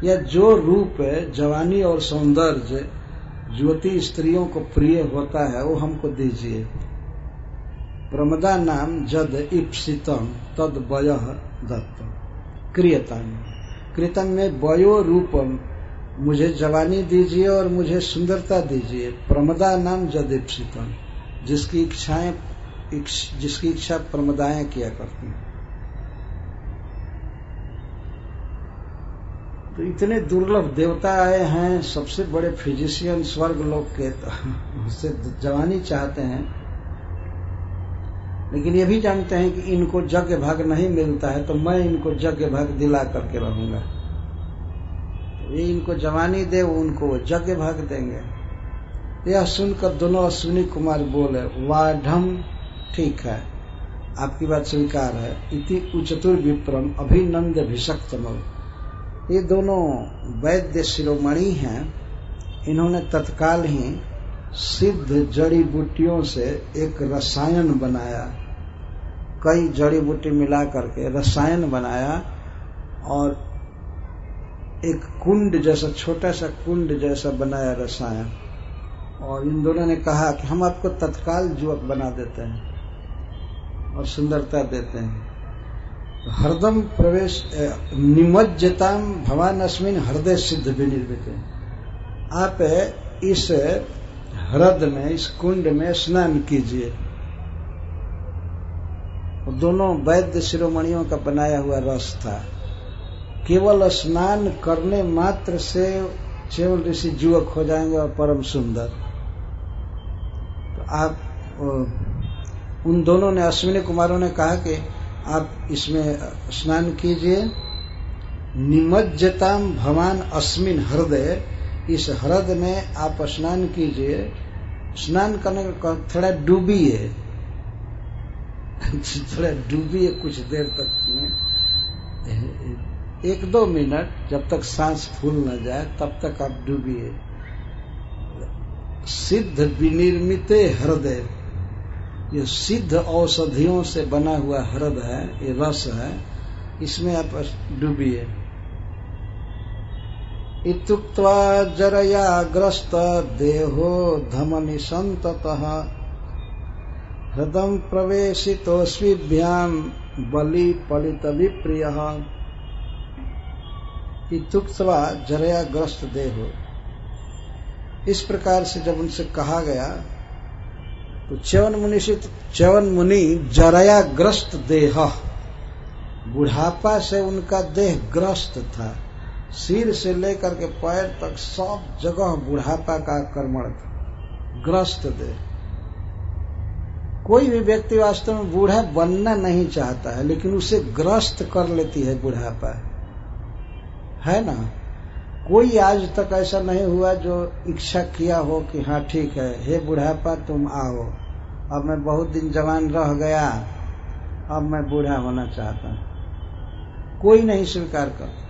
या जो रूप है जवानी और सौंदर्य युवती स्त्रियों को प्रिय होता है वो हमको दीजिए। प्रमदा नाम जद इप्सितम तद वयः दत्तम क्रियतम में वयो रूपम, मुझे जवानी दीजिए और मुझे सुंदरता दीजिए। प्रमदा नाम जद इप्सितम, जिसकी इच्छा प्रमदाएं किया करती हैं। तो इतने दुर्लभ देवता आए हैं, सबसे बड़े फिजिशियन स्वर्ग लोक के, उससे जवानी चाहते हैं। लेकिन ये भी जानते हैं कि इनको यज्ञ भाग नहीं मिलता है, तो मैं इनको यज्ञ भाग दिला करके रहूंगा। तो ये इनको जवानी दे, वो उनको यज्ञ भाग देंगे। यह सुनकर दोनों अश्विनी कुमार बोले, वाढ़म, ठीक है, आपकी बात स्वीकार है। इति उचतुर विप्रम अभिनंद भिषक्तम, ये दोनों वैद्य शिरोमणि हैं। इन्होंने तत्काल ही सिद्ध जड़ी बूटियों से एक रसायन बनाया, कई जड़ी बूटी मिला करके रसायन बनाया और एक कुंड जैसा, छोटा सा कुंड जैसा बनाया रसायन। और इन दोनों ने कहा कि हम आपको तत्काल युवक बना देते हैं और सुंदरता देते हैं। हरदम प्रवेश निमज्जताम भवान अस्मिन हृदय सिद्ध विनिर्मित, आप इस हृद में, इस कुंड में स्नान कीजिए। दोनों वैद्य शिरोमणियों का बनाया हुआ रस था। केवल स्नान करने मात्र से च्यवन ऋषि युवक हो जाएंगे और परम सुंदर। तो आप उन दोनों ने, अश्विनी कुमारों ने कहा कि आप इसमें स्नान कीजिए। निमज्जताम भवान अस्मिन हृदय, इस हृदय में आप स्नान कीजिए। स्नान करने का थोड़ा डूबिए, थोड़ा डूबिए कुछ देर तक में, 1-2 मिनट, जब तक सांस फूल न जाए तब तक आप डूबिए। सिद्ध विनिर्मित हृदय, ये सिद्ध औषधियों से बना हुआ हृदय है, ये रस है, इसमें आप डूबिए। इत्युक्त्वा जरया ग्रस्त देहो धमनि संततः हृदम प्रवेशितोऽस्मिभ्यां बलि पलित विप्रियः। इत्युक्त्वा जरया ग्रस्त देहो, इस प्रकार से जब उनसे कहा गया तो च्यवन मुनि जरया ग्रस्त देह, बुढ़ापा से उनका देह ग्रस्त था। सिर से लेकर के पैर तक सब जगह बुढ़ापा का आक्रमण था, ग्रस्त देह। कोई भी व्यक्ति वास्तव में बूढ़ा बनना नहीं चाहता है, लेकिन उसे ग्रस्त कर लेती है बुढ़ापा, है ना। कोई आज तक ऐसा नहीं हुआ जो इच्छा किया हो कि हाँ ठीक है, हे बुढ़ापा तुम आओ, अब मैं बहुत दिन जवान रह गया, अब मैं बूढ़ा होना चाहता हूं। कोई नहीं स्वीकार करता।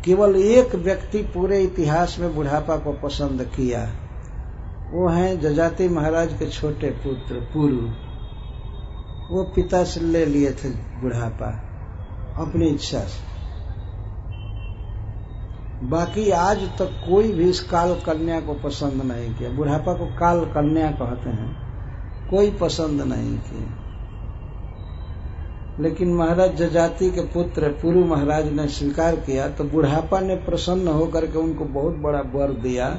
केवल एक व्यक्ति पूरे इतिहास में बुढ़ापा को पसंद किया, वो हैं जजाति महाराज के छोटे पुत्र पुरु। वो पिता से ले लिए थे बुढ़ापा अपनी इच्छा से। बाकी आज तक कोई भी इस काल कन्या को पसंद नहीं किया। बुढ़ापा को काल कन्या कहते हैं, कोई पसंद नहीं किया। लेकिन महाराज जजाति के पुत्र पुरु महाराज ने स्वीकार किया, तो बुढ़ापा ने प्रसन्न होकर के उनको बहुत बड़ा वर दिया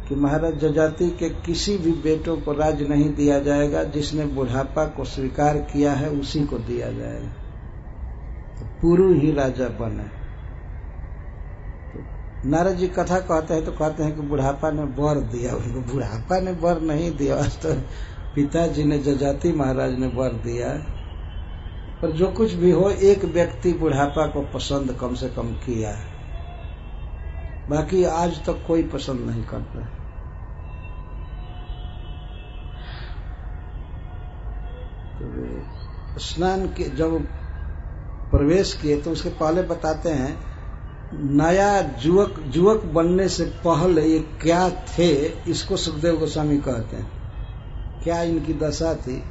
कि महाराज जजाति के किसी भी बेटों को राज नहीं दिया जाएगा, जिसने बुढ़ापा को स्वीकार किया है उसी को दिया जाएगा। तो पुरु ही राजा बने। तो नारद जी कथा कहते हैं तो कहते हैं कि बुढ़ापा ने वर दिया उनको। बुढ़ापा ने वर नहीं दिया, तो पिताजी ने जजाति महाराज ने वर दिया। पर जो कुछ भी हो, एक व्यक्ति बुढ़ापा को पसंद कम से कम किया है, बाकी आज तक कोई पसंद नहीं करता। तो स्नान के जब प्रवेश किए तो उसके पहले बताते हैं, नया युवक बनने से पहले ये क्या थे, इसको सुखदेव गोस्वामी कहते हैं। क्या इनकी दशा थी?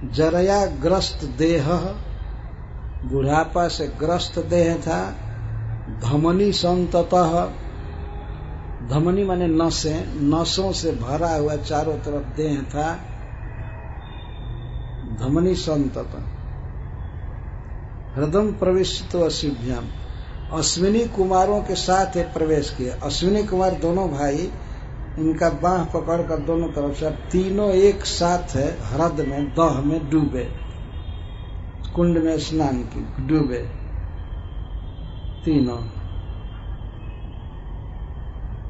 जरया ग्रस्त देह, बुढ़ापा से ग्रस्त देह था। धमनी संततः, धमनी माने नसें, नसों से भरा हुआ चारों तरफ देह था। धमनी संततः। हृदय प्रविष्ट अश्विभ्याम, अश्विनी कुमारों के साथ प्रवेश किए। अश्विनी कुमार दोनों भाई, इनका बाह पकड़कर दोनों तरफ से तीनों एक साथ है हृद में, दह में डूबे, कुंड में स्नान की, डूबे तीनों।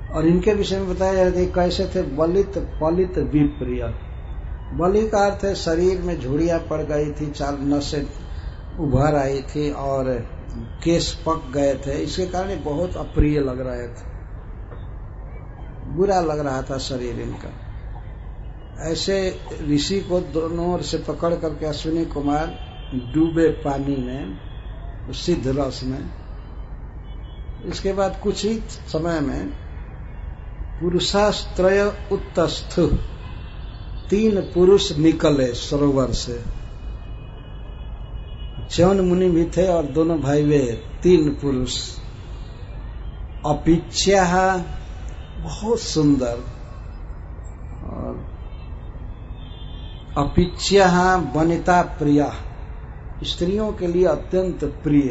और इनके विषय में बताया जाता है कैसे थे। बलित पलित विप्रिय। बलि का अर्थ है शरीर में झुर्रियां पड़ गई थी, चार नसें उभर आई थी और केस पक गए थे। इसके कारण बहुत अप्रिय लग रहे थे, बुरा लग रहा था शरीर इनका। ऐसे ऋषि को दोनों ओर से पकड़ करके अश्विनी कुमार डूबे पानी में, सिद्ध रस में। इसके बाद कुछ ही समय में पुरुषास्त्रय उत्तस्थ, 3 पुरुष निकले सरोवर से। च्यवन मुनि भी थे और दोनों भाई वे 3 पुरुष। अपिच्या, बहुत सुंदर, और अपिच्या वनिता प्रिया, स्त्रियों के लिए अत्यंत प्रिय।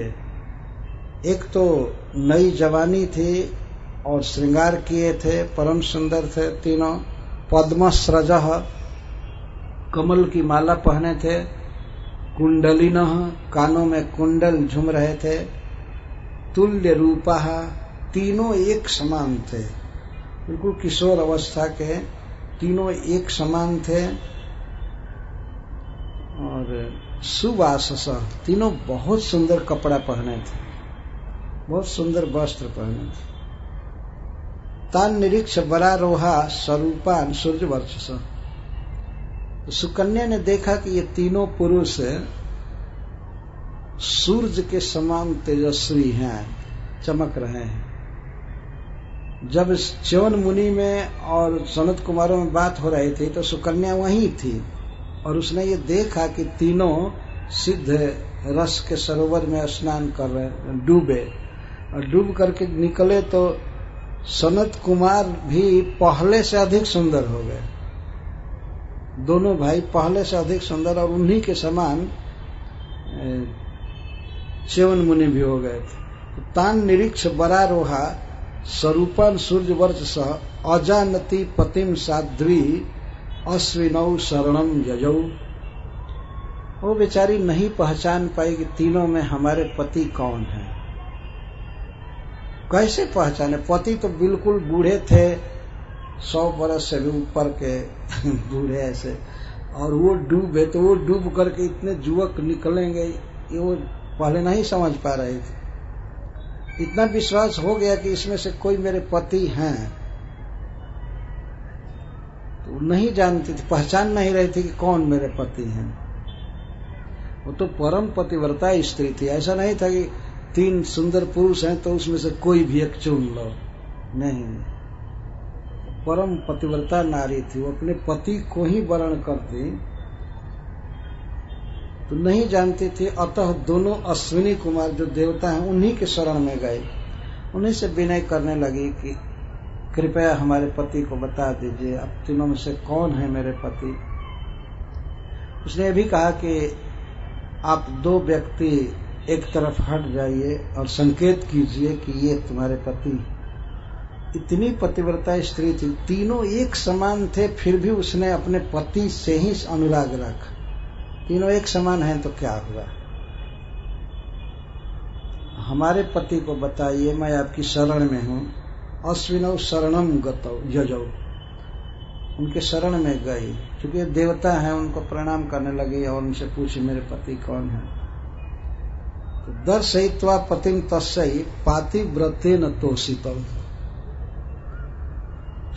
एक तो नई जवानी थी और श्रृंगार किए थे, परम सुंदर थे तीनों। पद्मस्रजः, कमल की माला पहने थे। कुंडलिनः, कानों में कुंडल झूम रहे थे। तुल्य रूपः, तीनों एक समान थे, बिल्कुल किशोर अवस्था के, तीनों एक समान थे। और सुवासस, तीनों बहुत सुंदर कपड़ा पहने थे, बहुत सुंदर वस्त्र पहने थे। तान निरीक्ष बरारोहा स्वरूपान सूर्यवर्चस। सुकन्या ने देखा कि ये तीनों पुरुष सूर्य के समान तेजस्वी हैं, चमक रहे हैं। जब च्यवन मुनि में और सनत कुमारों में बात हो रही थी तो सुकन्या वहीं थी, और उसने ये देखा कि तीनों सिद्ध रस के सरोवर में स्नान कर रहे, डूबे। और डूब करके निकले तो सनत कुमार भी पहले से अधिक सुंदर हो गए। दोनों भाई पहले से अधिक सुंदर और उन्हीं के समान च्यवन मुनि भी हो गए थे। तान निरीक्ष बरारोहा स्वरूपन सूर्यवर्चस अजानती पतिम साध्वी अश्विनौ शरणम यजौ। वो बेचारी नहीं पहचान पाई कि तीनों में हमारे पति कौन हैं। कैसे पहचाने? पति तो बिल्कुल बूढ़े थे, 100 बरस से भी ऊपर के बूढ़े ऐसे, और वो डूबे तो वो डूब करके इतने युवक निकलेंगे, ये वो पहले नहीं समझ पा रहे थे। इतना विश्वास हो गया कि इसमें से कोई मेरे पति हैं, तो नहीं जानती थी, पहचान नहीं रही थी कि कौन मेरे पति हैं। वो तो परम पतिव्रता स्त्री थी। ऐसा नहीं था कि 3 सुंदर पुरुष हैं तो उसमें से कोई भी एक चुन लो, नहीं, परम पतिव्रता नारी थी। वो अपने पति को ही वरण करती तो नहीं जानती थी। अतः दोनों अश्विनी कुमार जो देवता हैं उन्हीं के शरण में गए, उन्हीं से विनय करने लगी कि कृपया हमारे पति को बता दीजिए, अब तीनों में से कौन है मेरे पति। उसने भी कहा कि आप 2 व्यक्ति एक तरफ हट जाइए और संकेत कीजिए कि ये तुम्हारे पति। इतनी पतिव्रता स्त्री थी, तीनों एक समान थे, फिर भी उसने अपने पति से ही अनुराग रखा। तीनों एक समान हैं तो क्या हुआ, हमारे पति को बताइए, मैं आपकी शरण में हूं। अश्विनौ शरणम गतौ यजौ, उनके शरण में गई, क्योंकि देवता हैं, उनको प्रणाम करने लगी और उनसे पूछी मेरे पति कौन है। तो दर्शयित्वा पतिं तस्यै पातिव्रतेन तोषितौ,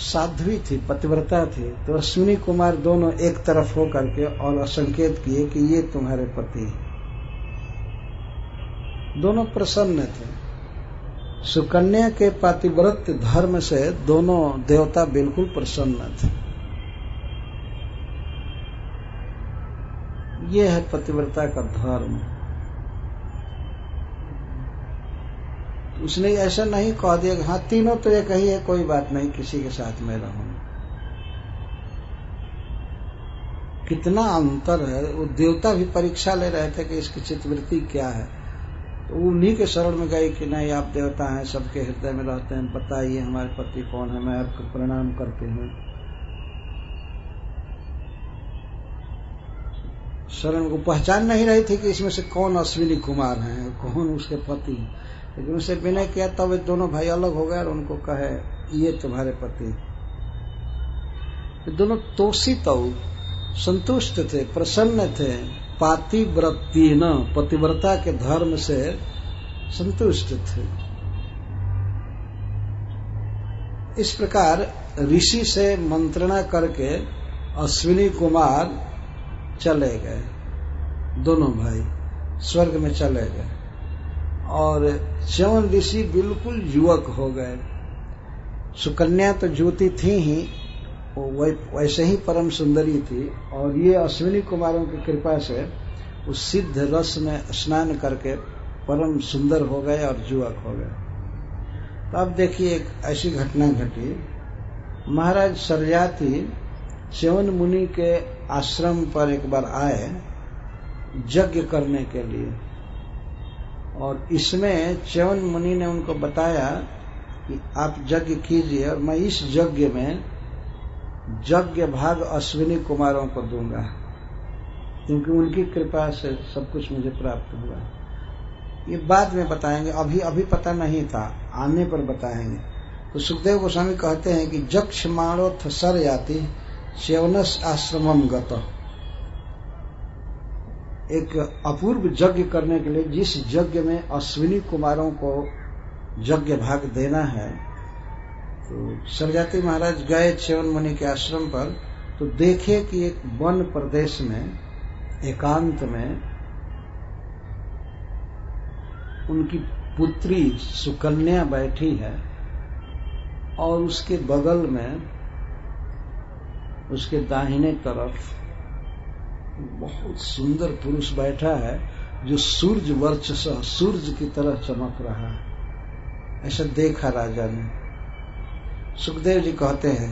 साध्वी थी, पतिव्रता थी। तो अश्विनी कुमार दोनों एक तरफ हो करके और संकेत किए कि ये तुम्हारे पति। दोनों प्रसन्न थे। सुकन्या के पातिव्रत्य धर्म से दोनों देवता बिल्कुल प्रसन्न थे। ये है पतिव्रता का धर्म। उसने ऐसा नहीं कह दिया कि हाँ तीनों तो एक ही है, कोई बात नहीं, किसी के साथ में रहूं। कितना अंतर है। वो देवता भी परीक्षा ले रहे थे कि इसकी चित्तवृत्ति क्या है, तो उन्हीं के शरण में गए कि नहीं आप देवता हैं, सबके हृदय में रहते हैं, बताइए हमारे पति कौन है, मैं आपको प्रणाम करते हैं। शरण को पहचान नहीं रही थी कि इसमें से कौन अश्विनी कुमार हैं, कौन उसके पति, लेकिन उसे विनय किया। तब वे दोनों भाई अलग हो गए और उनको कहे ये तुम्हारे पति। दोनों तोषित संतुष्ट थे, प्रसन्न थे, पातिव्रत्येन पतिव्रता के धर्म से संतुष्ट थे। इस प्रकार ऋषि से मंत्रणा करके अश्विनी कुमार चले गए, दोनों भाई स्वर्ग में चले गए। और च्यवन ऋषि बिल्कुल युवक हो गए। सुकन्या तो ज्योति थी ही, वैसे ही परम सुंदरी थी, और ये अश्विनी कुमारों की कृपा से उस सिद्ध रस में स्नान करके परम सुंदर हो गए और युवक हो गए। तो अब देखिए एक ऐसी घटना घटी। महाराज सरयाति च्यवन मुनि के आश्रम पर एक बार आए यज्ञ करने के लिए, और इसमें च्यवन मुनि ने उनको बताया कि आप यज्ञ कीजिए और मैं इस यज्ञ में यज्ञ भाग अश्विनी कुमारों को दूंगा, क्योंकि उनकी कृपा से सब कुछ मुझे प्राप्त हुआ। ये बाद में बताएंगे, अभी पता नहीं था, आने पर बताएंगे। तो सुखदेव गोस्वामी कहते हैं कि जक्षमाणोथ सरयाति च्यवनस् आश्रमम गत। एक अपूर्व यज्ञ करने के लिए जिस यज्ञ में अश्विनी कुमारों को यज्ञ भाग देना है, तो सरयाति महाराज गए च्यवन मुनि के आश्रम पर। तो देखे कि एक वन प्रदेश में एकांत में उनकी पुत्री सुकन्या बैठी है, और उसके बगल में उसके दाहिने तरफ बहुत सुंदर पुरुष बैठा है जो सूर्य वर्चस्व सूर्य की तरह चमक रहा है। ऐसा देखा राजा ने। सुखदेव जी कहते हैं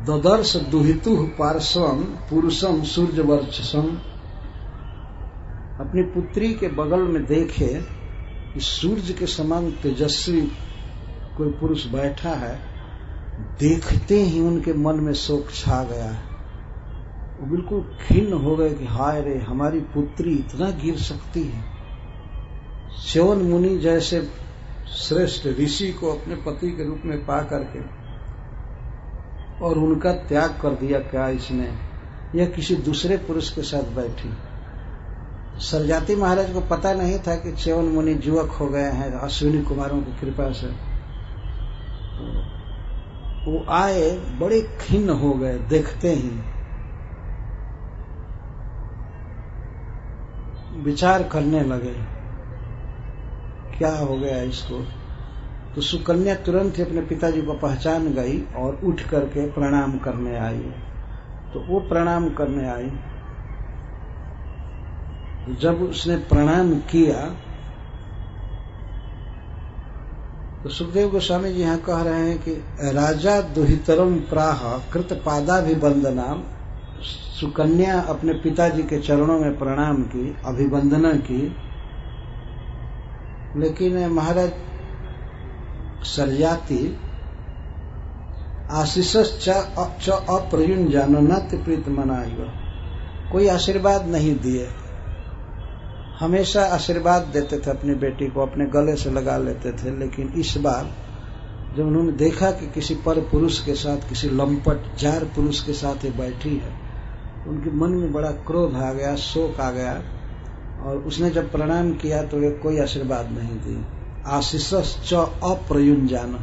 ददर्श दुहितु पार्श्वम पुरुषम सूर्य वर्चसम। अपनी पुत्री के बगल में देखे कि सूर्य के समान तेजस्वी कोई पुरुष बैठा है। देखते ही उनके मन में शोक छा गया। वो बिल्कुल खिन्न हो गए कि हाय रे, हमारी पुत्री इतना गिर सकती है। च्यवन मुनि जैसे श्रेष्ठ ऋषि को अपने पति के रूप में पा करके और उनका त्याग कर दिया क्या इसने, यह किसी दूसरे पुरुष के साथ बैठी। सरजाति महाराज को पता नहीं था कि च्यवन मुनि युवक हो गए हैं अश्विनी कुमारों की कृपा से। वो आए, बड़े खिन्न हो गए देखते ही। विचार करने लगे क्या हो गया इसको। तो सुकन्या तुरंत ही अपने पिताजी को पहचान गई और उठ करके प्रणाम करने आई। तो वो प्रणाम करने आई। जब उसने प्रणाम किया तो सुखदेव गोस्वामी जी यहाँ कह रहे हैं कि राजा दुहितरम प्राह कृत पादाभिवंदना। सुकन्या अपने पिताजी के चरणों में प्रणाम की, अभिवंदना की। लेकिन महाराज सरजाति आशीष अप्रयुंजान नात्य प्रीत मनाइव, कोई आशीर्वाद नहीं दिए। हमेशा आशीर्वाद देते थे अपनी बेटी को, अपने गले से लगा लेते थे। लेकिन इस बार जब उन्होंने देखा कि किसी पर पुरुष के साथ, किसी लंपट जार पुरुष के साथ ये बैठी है, उनके मन में बड़ा क्रोध आ गया, शोक आ गया। और उसने जब प्रणाम किया तो वे कोई आशीर्वाद नहीं दी। आशीष अप्रयुंजान,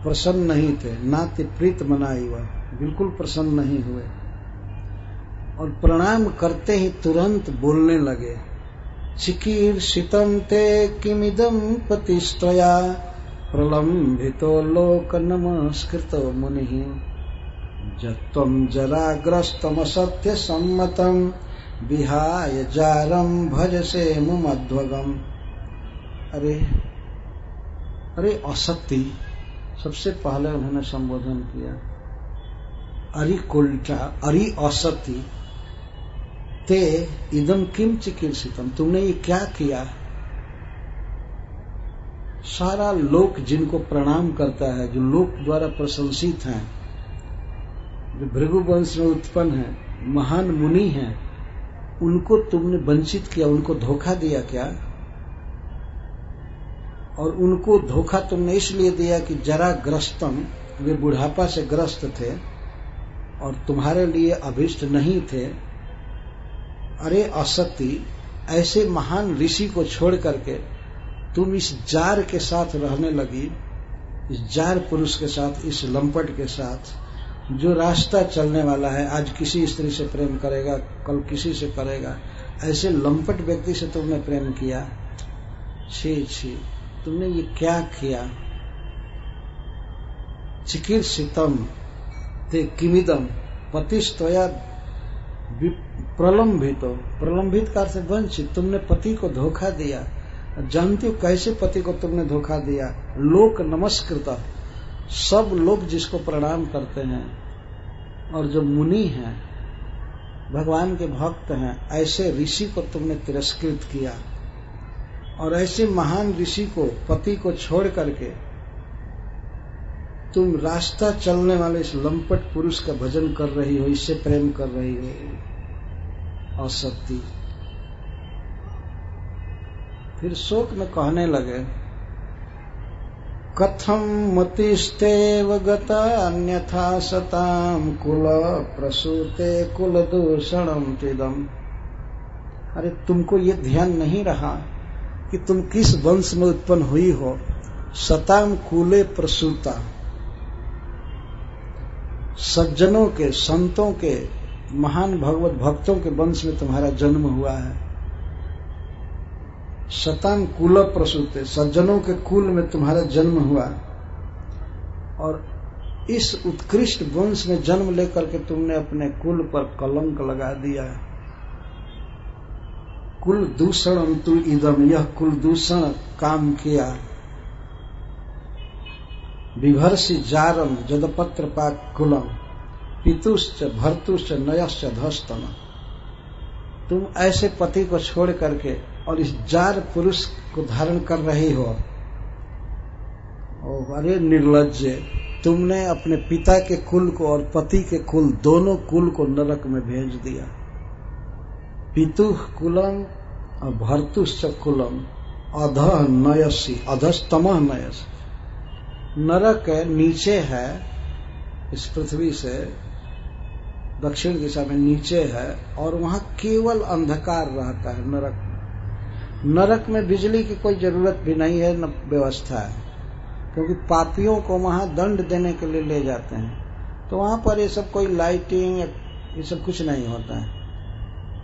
प्रसन्न नहीं थे। नाति प्रीत मनाई, वह बिल्कुल प्रसन्न नहीं हुए। और प्रणाम करते ही तुरंत बोलने लगे, चिकीर्षितं ते किमिदं पतिस्त्वया प्रलम्भितो लोक नमस्कृतो मुनिः जत्वं जराग्रस्तमसत्य सम्मतं विहाय जारं भजसे मुमध्वगम्। अरे असत्य, सबसे पहले उन्होंने संबोधन किया। अरि कुल्टा, अरि असत्य, ते इदम किम चिकीर्षितम, तुमने ये क्या किया। सारा लोक जिनको प्रणाम करता है, जो लोक द्वारा प्रशंसित हैं, जो भृगु वंश में उत्पन्न है, महान मुनि हैं, उनको तुमने वंचित किया, उनको धोखा दिया क्या। और उनको धोखा तुमने इसलिए दिया कि जरा ग्रस्तम, वे बुढ़ापा से ग्रस्त थे और तुम्हारे लिए अभिष्ट नहीं थे। अरे असत्य, ऐसे महान ऋषि को छोड़ करके तुम इस जार के साथ रहने लगी, इस जार पुरुष के साथ, इस लंपट के साथ, जो रास्ता चलने वाला है, आज किसी स्त्री से प्रेम करेगा, कल किसी से करेगा, ऐसे लंपट व्यक्ति से तुमने प्रेम किया। छी छी, तुमने ये क्या किया। चिकीर्षितम ते किमिदम पतिस्त्वया प्रलंबितो, प्रलंबित कार से वंचित, तुमने पति को धोखा दिया। जानती हो कैसे पति को तुमने धोखा दिया। लोक नमस्कृत, सब लोग जिसको प्रणाम करते हैं और जो मुनि हैं, भगवान के भक्त हैं, ऐसे ऋषि को तुमने तिरस्कृत किया। और ऐसे महान ऋषि को, पति को छोड़ करके तुम रास्ता चलने वाले इस लंपट पुरुष का भजन कर रही हो, इससे प्रेम कर रही हो। असत्य। फिर शोक में कहने लगे, कथम मतिस्तेव गता अन्यथा सताम कुल प्रसूते कुल दूषणम तिदम। अरे तुमको ये ध्यान नहीं रहा कि तुम किस वंश में उत्पन्न हुई हो। सताम कुले प्रसूता, सज्जनों के, संतों के, महान भगवत भक्तों के वंश में तुम्हारा जन्म हुआ है। सताम कुल प्रसूते, सज्जनों के कुल में तुम्हारा जन्म हुआ। और इस उत्कृष्ट वंश में जन्म लेकर के तुमने अपने कुल पर कलंक लगा दिया। कुल दूषण तु इदम, यह कुल दूषण काम किया। विभर्षि जारम जदपत्र पाक कुलम पितुश्च भर्तुश्च नयश्च धस्तम। तुम ऐसे पति को छोड़ करके और इस जार पुरुष को धारण कर रही हो। अरे निर्लज्ज, तुमने अपने पिता के कुल को और पति के कुल, दोनों कुल को नरक में भेज दिया। पितु कुलम और भर्तुश्च कुलम अधः नयसी, अधस्तमः नयसी। नरक नीचे है इस पृथ्वी से, दक्षिण दिशा में नीचे है, और वहां केवल अंधकार रहता है नरक में। नरक में बिजली की कोई जरूरत भी नहीं है, न व्यवस्था है, क्योंकि पापियों को वहां दंड देने के लिए ले जाते हैं, तो वहां पर ये सब कोई लाइटिंग ये सब कुछ नहीं होता है।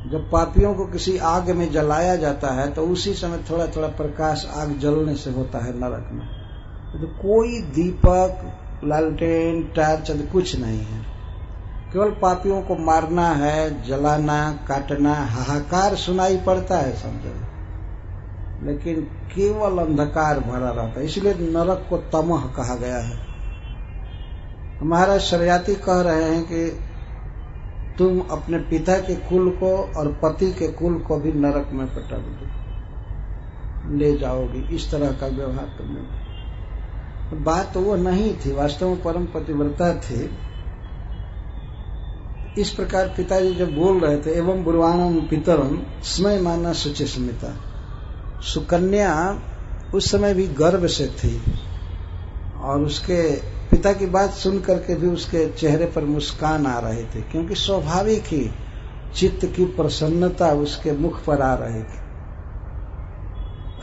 जब पापियों को किसी आग में जलाया जाता है तो उसी समय थोड़ा थोड़ा प्रकाश आग जलने से होता है नरक में। तो कोई दीपक, लालटेन, टॉर्च कुछ नहीं है, केवल पापियों को मारना है, जलाना, काटना, हाहाकार सुनाई पड़ता है सब जगह, लेकिन केवल अंधकार भरा रहता है। इसलिए नरक को तमह कहा गया है। महाराज शरयाती कह रहे हैं कि तुम अपने पिता के कुल को और पति के कुल को भी नरक में पटक ले जाओगी, इस तरह का व्यवहार करने। बात तो वो नहीं थी, वास्तव में परम पतिव्रता थे। इस प्रकार पिताजी जब बोल रहे थे, एवं ब्रुवाणम पितरम स्मय माना शुचिस्मिता, सुकन्या उस समय भी गर्भ से थी, और उसके पिता की बात सुन करके भी उसके चेहरे पर मुस्कान आ रही थी, क्योंकि स्वाभाविक ही चित्त की प्रसन्नता उसके मुख पर आ रही थी।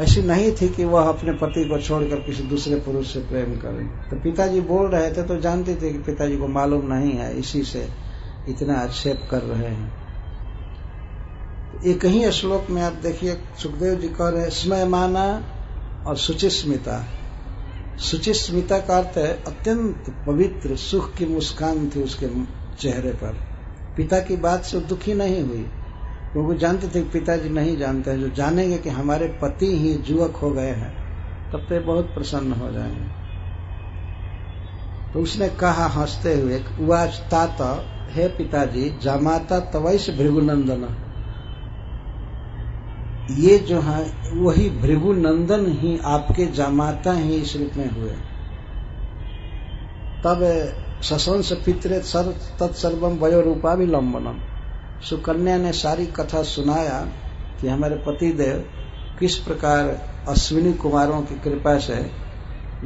ऐसी नहीं थी कि वह अपने पति को छोड़कर किसी दूसरे पुरुष से प्रेम करे। तो पिताजी बोल रहे थे तो जानते थे कि पिताजी को मालूम नहीं है, इसी से इतना आक्षेप कर रहे हैं। एक ही श्लोक में आप देखिए, सुखदेव जी कह रहे हैं स्मयमाना और शुचिस्मिता। शुचिस्मिता का अर्थ है अत्यंत पवित्र सुख की मुस्कान थी उसके चेहरे पर। पिता की बात से दुखी नहीं हुई, क्योंकि जानते थे पिताजी नहीं जानते हैं। जो जानेंगे कि हमारे पति ही जुवक हो गए हैं, तब तो बहुत प्रसन्न हो जाएंगे। तो उसने कहा हंसते हुए, उवाच तात, हे पिताजी, जामाता तवैस भृगुनंदन, ये जो है वही भृगुनंदन ही आपके जामाता ही इस रूप में हुए। तब सशंस पित्रे तत्सर्वम वयोरूपाभिलंबनम, सुकन्या ने सारी कथा सुनाया कि हमारे पतिदेव किस प्रकार अश्विनी कुमारों की कृपा से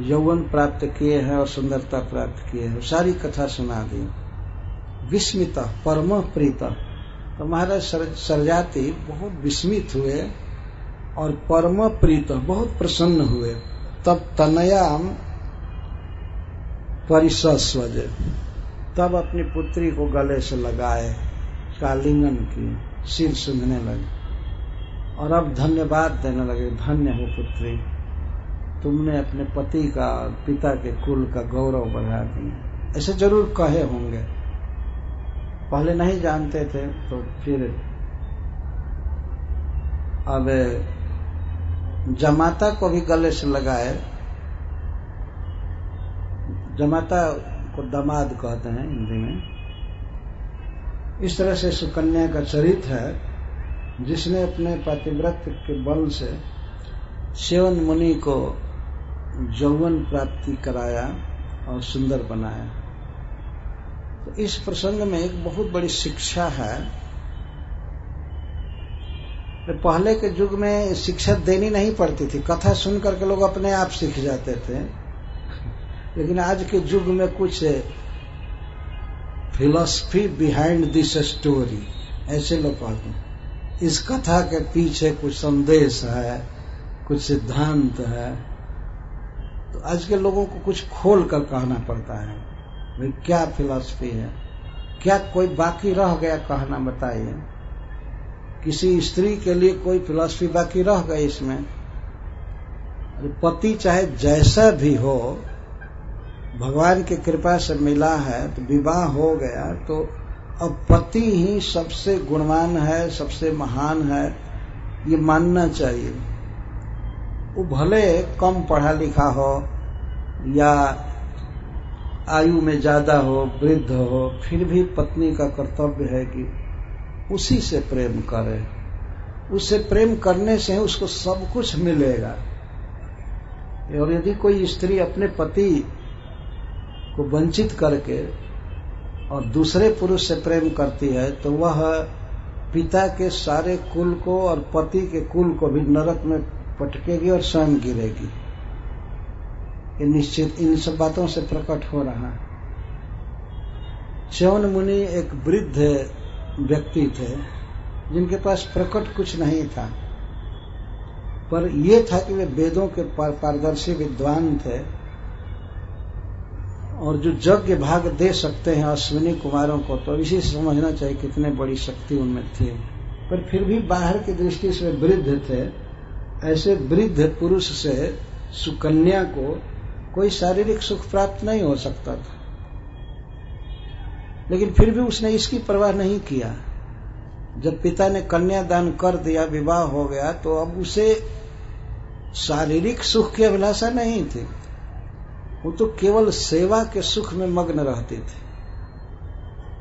यौवन प्राप्त किए हैं और सुंदरता प्राप्त किए हैं। सारी कथा सुना दी। विस्मित परम प्रीत, तो महाराज सरजाति बहुत विस्मित हुए और परम प्रीत बहुत प्रसन्न हुए। तब तनयाम परिसस्वज, तब अपनी पुत्री को गले से लगाए, कालिंगन की, सिर सूंघने लगे और अब धन्यवाद देने लगे। धन्य हो पुत्री, तुमने अपने पति का और पिता के कुल का गौरव बढ़ा दिया। ऐसे जरूर कहे होंगे, पहले नहीं जानते थे तो फिर अब जमाता को भी गले से लगाए। जमाता को दामाद कहते हैं हिंदी में। इस तरह से सुकन्या का चरित्र है, जिसने अपने पतिव्रत के बल से सेवन मुनि को यौवन प्राप्ति कराया और सुंदर बनाया। तो इस प्रसंग में एक बहुत बड़ी शिक्षा है। पहले के युग में शिक्षा देनी नहीं पड़ती थी, कथा सुन करके लोग अपने आप सीख जाते थे। लेकिन आज के युग में कुछ फिलॉसफी बिहाइंड दिस स्टोरी, ऐसे लोग कहते हैं। इस कथा के पीछे कुछ संदेश है, कुछ सिद्धांत है। तो आज के लोगों को कुछ खोल कर कहना पड़ता है, भाई क्या फिलॉसफी है, क्या कोई बाकी रह गया कहना, बताइए। किसी स्त्री के लिए कोई फिलॉसफी बाकी रह गई इसमें? पति चाहे जैसा भी हो, भगवान की कृपा से मिला है तो विवाह हो गया, तो अब पति ही सबसे गुणवान है, सबसे महान है, ये मानना चाहिए। वो भले कम पढ़ा लिखा हो या आयु में ज्यादा हो, वृद्ध हो, फिर भी पत्नी का कर्तव्य है कि उसी से प्रेम करे। उससे प्रेम करने से उसको सब कुछ मिलेगा। और यदि कोई स्त्री अपने पति को वंचित करके और दूसरे पुरुष से प्रेम करती है, तो वह पिता के सारे कुल को और पति के कुल को भी नरक में पटकेगी और स्वयं गिरेगी। ये निश्चित इन सब बातों से प्रकट हो रहा है। च्यवन मुनि एक वृद्ध व्यक्ति थे जिनके पास प्रकट कुछ नहीं था, पर यह था कि वे वेदों के पारदर्शी विद्वान थे और जो यज्ञ भाग दे सकते हैं अश्विनी कुमारों को, तो इसी से समझना चाहिए कितने बड़ी शक्ति उनमें थी। पर फिर भी बाहर की दृष्टि से वृद्ध थे। ऐसे वृद्ध पुरुष से सुकन्या को कोई शारीरिक सुख प्राप्त नहीं हो सकता था, लेकिन फिर भी उसने इसकी परवाह नहीं किया। जब पिता ने कन्यादान कर दिया, विवाह हो गया, तो अब उसे शारीरिक सुख की अभिलाषा नहीं थी, वो तो केवल सेवा के सुख में मग्न रहती थी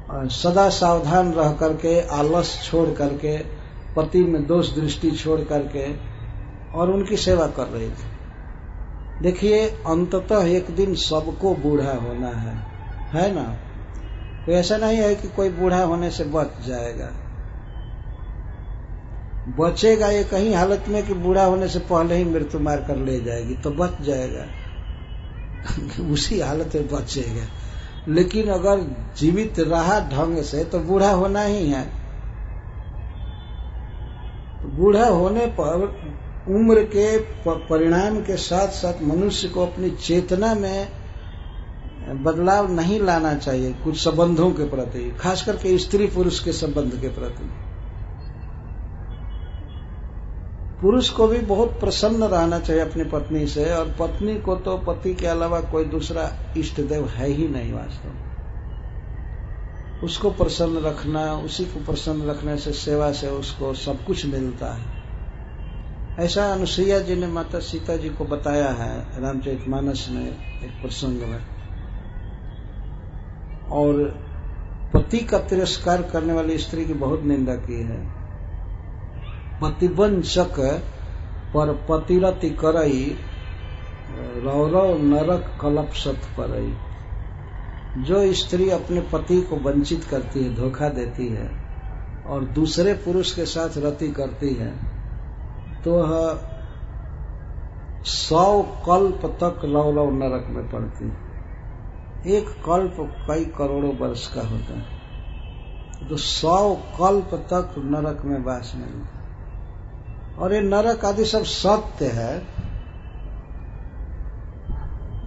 और सदा सावधान रह करके, आलस छोड़ करके, पति में दोष दृष्टि छोड़ करके और उनकी सेवा कर रही थी। देखिए, अंततः एक दिन सबको बूढ़ा होना है ना? तो ऐसा नहीं है कि कोई बूढ़ा होने से बच जाएगा। बचेगा ये कहीं हालत में कि बूढ़ा होने से पहले ही मृत्यु मार कर ले जाएगी, तो बच जाएगा उसी हालत में बचेगा। लेकिन अगर जीवित रहा ढंग से तो बूढ़ा होना ही है। तो बूढ़ा होने पर उम्र के परिणाम के साथ साथ मनुष्य को अपनी चेतना में बदलाव नहीं लाना चाहिए कुछ संबंधों के प्रति, खास करके स्त्री पुरुष के संबंध के प्रति। पुरुष को भी बहुत प्रसन्न रहना चाहिए अपनी पत्नी से, और पत्नी को तो पति के अलावा कोई दूसरा इष्ट देव है ही नहीं वास्तव। उसको प्रसन्न रखना, उसी को प्रसन्न रखने से, सेवा से उसको सब कुछ मिलता है। ऐसा अनुसुईया जी ने माता सीता जी को बताया है रामचरितमानस में एक प्रसंग में। और पति का तिरस्कार करने वाली स्त्री की बहुत निंदा की है। पतिवंचक पर पतिरति करई, रौरव नरक कलपसत परई। जो स्त्री अपने पति को वंचित करती है, धोखा देती है और दूसरे पुरुष के साथ रति करती है, तो 100 कल्प तक रौरव नरक में पड़ती। एक कल्प कई करोड़ों वर्ष का होता है, तो 100 कल्प तक नरक में वास मिलता। और ये नरक आदि सब सत्य है।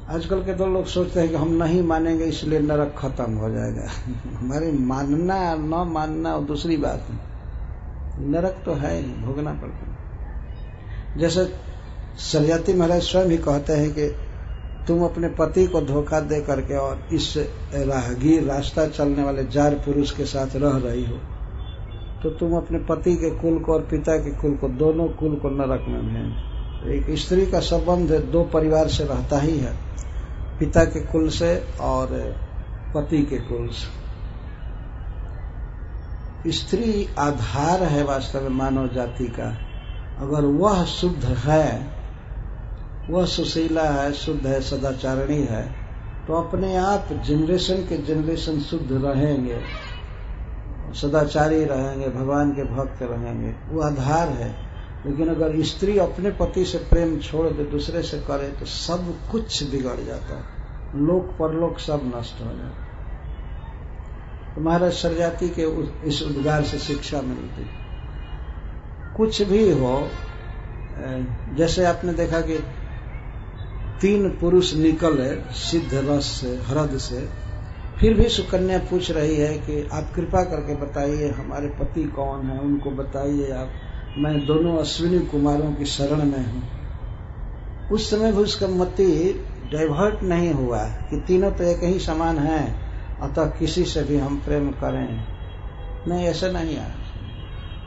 आजकल के तो लोग सोचते हैं कि हम नहीं मानेंगे इसलिए नरक खत्म हो जाएगा हमारे मानना न मानना और दूसरी बात है, नरक तो है ही, भोगना पड़ता है। जैसे सल्याती महाराज स्वयं ही कहते हैं कि तुम अपने पति को धोखा दे करके और इस राहगीर, रास्ता चलने वाले जार पुरुष के साथ रह रही हो, तो तुम अपने पति के कुल को और पिता के कुल को, दोनों कुल को नरक में भेज। एक स्त्री का संबंध 2 परिवार से रहता ही है, पिता के कुल से और पति के कुल से। स्त्री आधार है वास्तव में मानव जाति का। अगर वह शुद्ध है, वह सुशीला है, शुद्ध है, सदाचारणी है, तो अपने आप जनरेशन के जनरेशन शुद्ध रहेंगे, सदाचारी रहेंगे, भगवान के भक्त रहेंगे, वो आधार है। लेकिन अगर स्त्री अपने पति से प्रेम छोड़ दे, दूसरे से करे, तो सब कुछ बिगड़ जाता है, लोक परलोक सब नष्ट हो जाता है। तो महाराज सरजाति के इस उद्गार से शिक्षा मिलती। कुछ भी हो, जैसे आपने देखा कि 3 पुरुष निकले सिद्ध रस से, हृद से, फिर भी सुकन्या पूछ रही है कि आप कृपा करके बताइए हमारे पति कौन है, उनको बताइए आप, मैं दोनों अश्विनी कुमारों की शरण में हूं। उस समय भी उसका मति डाइवर्ट नहीं हुआ कि तीनों तो एक ही समान हैं, अतः किसी से भी हम प्रेम करें। नहीं, ऐसा नहीं आया।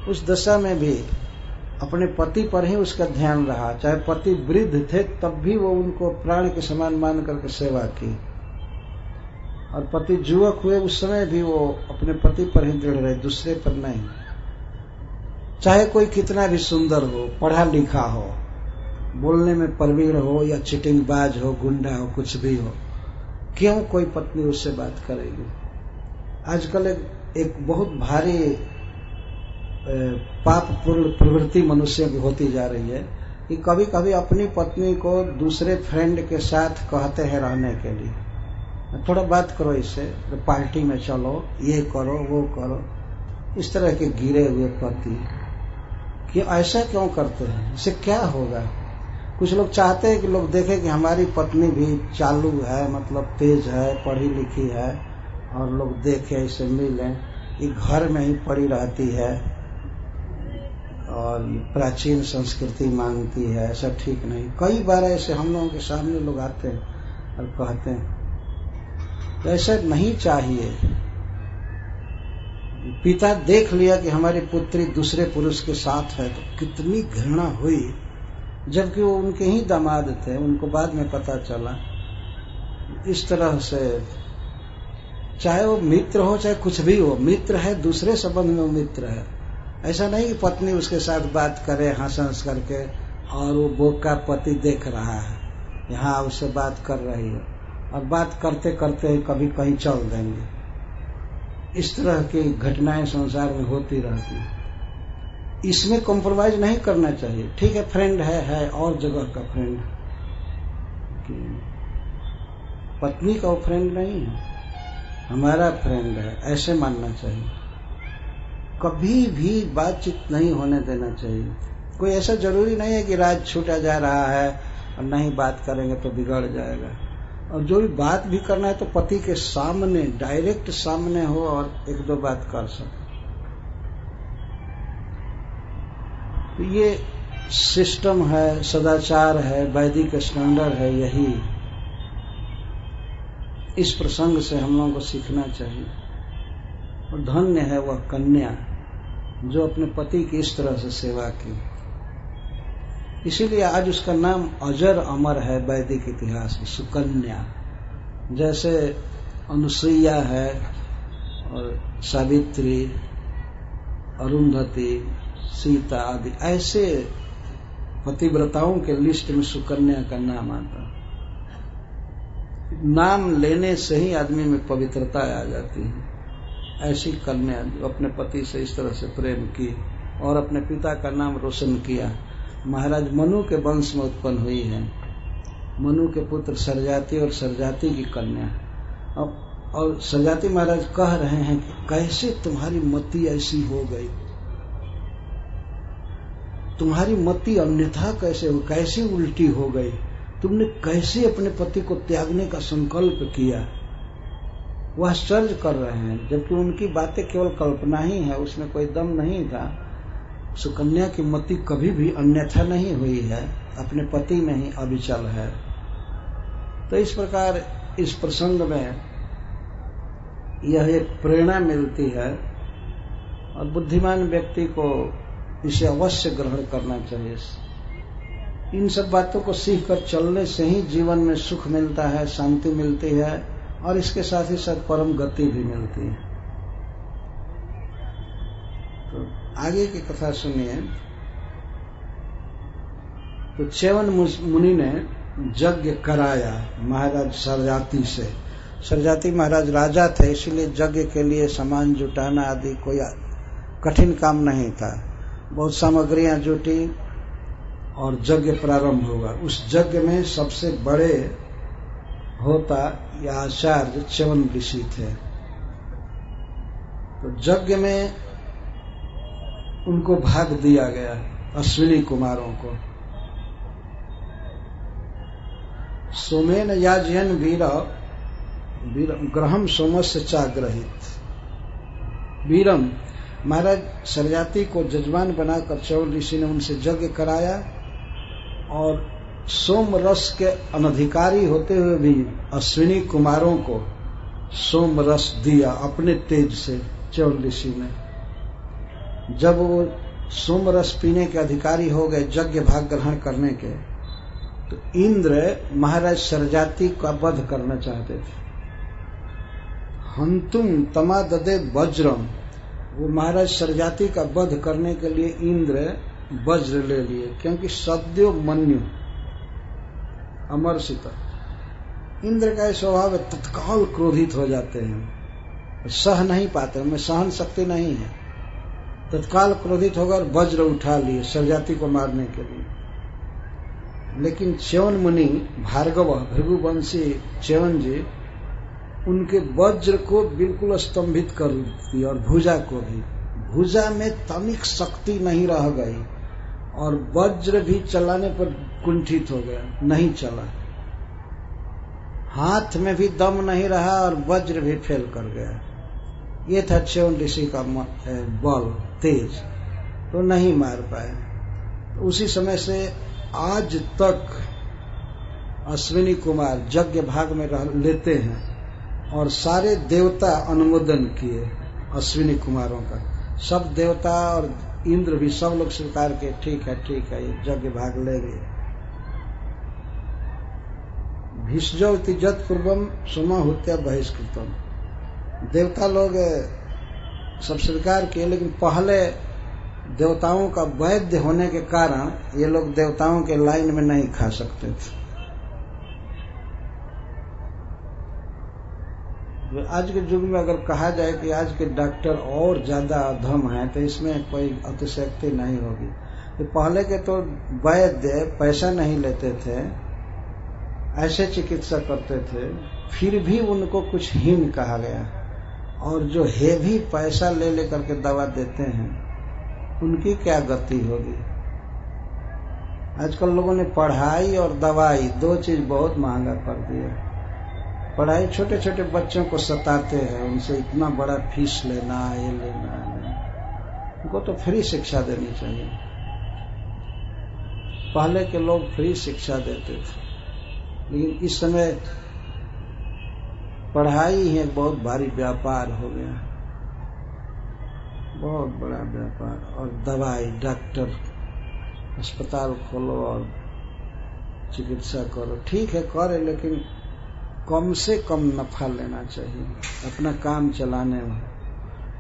उस दशा में भी अपने पति पर ही उसका ध्यान रहा, चाहे पति वृद्ध थे तब भी वो उनको प्राण के समान मान करके सेवा की, और पति युवक हुए उस समय भी वो अपने पति पर ही दृढ़ रहे, दूसरे पर नहीं। चाहे कोई कितना भी सुंदर हो, पढ़ा लिखा हो, बोलने में प्रवीण हो या चिटिंगबाज हो, गुंडा हो, कुछ भी हो, क्यों कोई पत्नी उससे बात करेगी? आजकल एक बहुत भारी पापपूर्ण प्रवृत्ति मनुष्य की होती जा रही है कि कभी कभी अपनी पत्नी को दूसरे फ्रेंड के साथ कहते हैं रहने के लिए, थोड़ा बात करो इससे, तो पार्टी में चलो, ये करो वो करो। इस तरह के गिरे हुए पति कि ऐसा क्यों करते हैं, इससे क्या होगा? कुछ लोग चाहते हैं कि लोग देखें कि हमारी पत्नी भी चालू है, मतलब तेज है, पढ़ी लिखी है, और लोग देखें, इसे मिलें। ये घर में ही पड़ी रहती है और प्राचीन संस्कृति मांगती है, ऐसा ठीक नहीं। कई बार ऐसे हम लोगों के सामने लोग आते हैं और कहते हैं तो ऐसा नहीं चाहिए। पिता देख लिया कि हमारी पुत्री दूसरे पुरुष के साथ है तो कितनी घृणा हुई, जबकि वो उनके ही दामाद थे, उनको बाद में पता चला। इस तरह से चाहे वो मित्र हो चाहे कुछ भी हो, मित्र है, दूसरे संबंध में वो मित्र है। ऐसा नहीं कि पत्नी उसके साथ बात करे हंस हंस करके और वो बोका पति देख रहा है, यहाँ उससे बात कर रही है और बात करते करते कभी कहीं चल देंगे। इस तरह की घटनाएं संसार में होती रहती है। इसमें कॉम्प्रोमाइज नहीं करना चाहिए। ठीक है, फ्रेंड है और जगह का फ्रेंड, पत्नी का वो फ्रेंड नहीं है, हमारा फ्रेंड है, ऐसे मानना चाहिए। कभी भी बातचीत नहीं होने देना चाहिए। कोई ऐसा जरूरी नहीं है कि राज छूटा जा रहा है और नहीं बात करेंगे तो बिगड़ जाएगा। और जो भी बात भी करना है तो पति के सामने, डायरेक्ट सामने हो और एक दो बात कर सके। तो ये सिस्टम है, सदाचार है, वैदिक स्टैंडर्ड है। यही इस प्रसंग से हम लोगों को सीखना चाहिए। और धन्य है वह कन्या जो अपने पति की इस तरह से सेवा की। इसीलिए आज उसका नाम अजर अमर है वैदिक इतिहास में, सुकन्या। जैसे अनुसुईया है और सावित्री, अरुंधति, सीता आदि, ऐसे पतिव्रताओं के लिस्ट में सुकन्या का नाम आता। नाम लेने से ही आदमी में पवित्रता आ जाती है। ऐसी कन्या जो अपने पति से इस तरह से प्रेम की और अपने पिता का नाम रोशन किया। महाराज मनु के वंश में उत्पन्न हुई है। मनु के पुत्र सरजाति और सरजाति की कन्या। और सरजाति महाराज कह रहे हैं कि कैसे तुम्हारी मति ऐसी हो गई, तुम्हारी मति अन्यथा कैसे हो, कैसे उल्टी हो गई, तुमने कैसे अपने पति को त्यागने का संकल्प किया। वह आश्चर्य कर रहे हैं, जबकि उनकी बातें केवल कल्पना ही है, उसमें कोई दम नहीं था। सुकन्या की मति कभी भी अन्यथा नहीं हुई है, अपने पति में ही अविचल है। तो इस प्रकार इस प्रसंग में यह एक प्रेरणा मिलती है और बुद्धिमान व्यक्ति को इसे अवश्य ग्रहण करना चाहिए। इन सब बातों को सीख कर चलने से ही जीवन में सुख मिलता है, शांति मिलती है और इसके साथ ही साथ परम गति भी मिलती है। तो आगे की कथा सुनिए। तो च्यवन मुनि ने यज्ञ कराया महाराज सरजाति से। सरजाति महाराज राजा थे, इसलिए यज्ञ के लिए सामान जुटाना आदि कोई कठिन काम नहीं था। बहुत सामग्रियां जुटी और यज्ञ प्रारंभ हुआ। उस यज्ञ में सबसे बड़े होता या आचार्य च्यवन ऋषि थे। तो यज्ञ में उनको भाग दिया गया, अश्विनी कुमारों को। सोमेन याजयन वीर ग्रहम सोमस्य चाग्रहित। वीरम महाराज सरजाति को जजमान बनाकर च्यवन ऋषि ने उनसे यज्ञ कराया और सोम रस के अनधिकारी होते हुए भी अश्विनी कुमारों को सोम रस दिया अपने तेज से च्यवन ऋषि ने। जब वो सोम रस पीने के अधिकारी हो गए यज्ञ भाग ग्रहण करने के, तो इंद्र महाराज सरजाति का वध करना चाहते थे। हंतुम तमाददे वज्रम, वो महाराज सरजाति का वध करने के लिए इंद्र वज्र ले लिए, क्योंकि सद्यो मन्यु अमरसित। इंद्र का स्वभाव तत्काल क्रोधित हो जाते हैं, सह नहीं पाते, उनमें सहन शक्ति नहीं है। तत्काल क्रोधित होकर वज्र उठा लिए सरजाति को मारने के लिए। लेकिन च्यवन मुनि भार्गव भृगुवंशी च्यवन जी उनके वज्र को बिल्कुल स्तंभित कर दी और भुजा को भी। भुजा में तनिक शक्ति नहीं रह गई और वज्र भी चलाने पर कुंठित हो गया, नहीं चला। हाथ में भी दम नहीं रहा और वज्र भी फेल कर गया। ये था च्यवन ऋषि का बल तेज, तो नहीं मार पाए। तो उसी समय से आज तक अश्विनी कुमार यज्ञ भाग में लेते हैं और सारे देवता अनुमोदन किए अश्विनी कुमारों का। सब देवता और इंद्र भी सब लोग स्वीकार के ठीक है ये यज्ञ भाग लेंगे। भीष्जौति जत पूर्वम सोमा हुत्या बहिष्कृतम। देवता लोग सब स्वीकार किए, लेकिन पहले देवताओं का वैद्य होने के कारण ये लोग देवताओं के लाइन में नहीं खा सकते थे। आज के युग में अगर कहा जाए कि आज के डॉक्टर और ज्यादा अधम हैं, तो इसमें कोई अतिशयोक्ति नहीं होगी। तो पहले के तो वैद्य पैसा नहीं लेते थे, ऐसे चिकित्सा करते थे, फिर भी उनको कुछ हीन कहा गया। और जो हेवी पैसा ले लेकर के दवा देते हैं, उनकी क्या गति होगी। आजकल लोगों ने पढ़ाई और दवाई दो चीज बहुत महंगा कर दिया। पढ़ाई छोटे छोटे बच्चों को सताते हैं, उनसे इतना बड़ा फीस लेना, ये लेना, उनको तो फ्री शिक्षा देनी चाहिए। पहले के लोग फ्री शिक्षा देते थे, लेकिन इस समय पढ़ाई ही एक बहुत भारी व्यापार हो गया, बहुत बड़ा व्यापार। और दवाई, डॉक्टर, अस्पताल खोलो और चिकित्सा करो, ठीक है करे, लेकिन कम से कम नफा लेना चाहिए अपना काम चलाने में।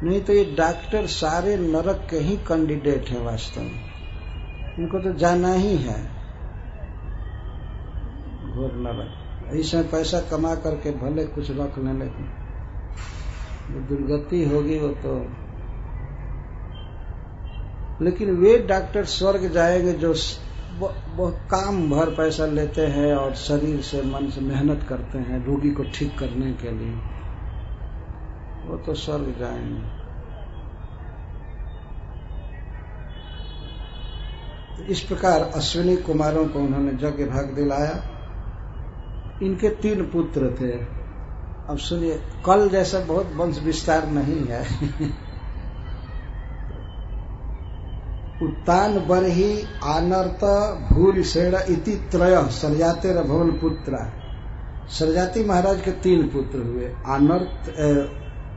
नहीं तो ये डॉक्टर सारे नरक के ही कैंडिडेट हैं वास्तव में। इनको तो जाना ही है घोर नरक। इसमें पैसा कमा करके भले कुछ रख लें, लेकिन जो दुर्गति होगी वो तो। लेकिन वे डॉक्टर स्वर्ग जाएंगे जो काम भर पैसा लेते हैं और शरीर से मन से मेहनत करते हैं रोगी को ठीक करने के लिए, वो तो स्वर्ग जाएंगे। तो इस प्रकार अश्विनी कुमारों को उन्होंने यज्ञ भाग दिलाया। इनके 3 पुत्र थे। अब सुनिए, कल जैसा बहुत वंश विस्तार नहीं है। उत्तान बर्हि आनर्त भूरिसेण इति त्रय सर्याते रभवन पुत्रा। सरजाति महाराज के 3 पुत्र हुए,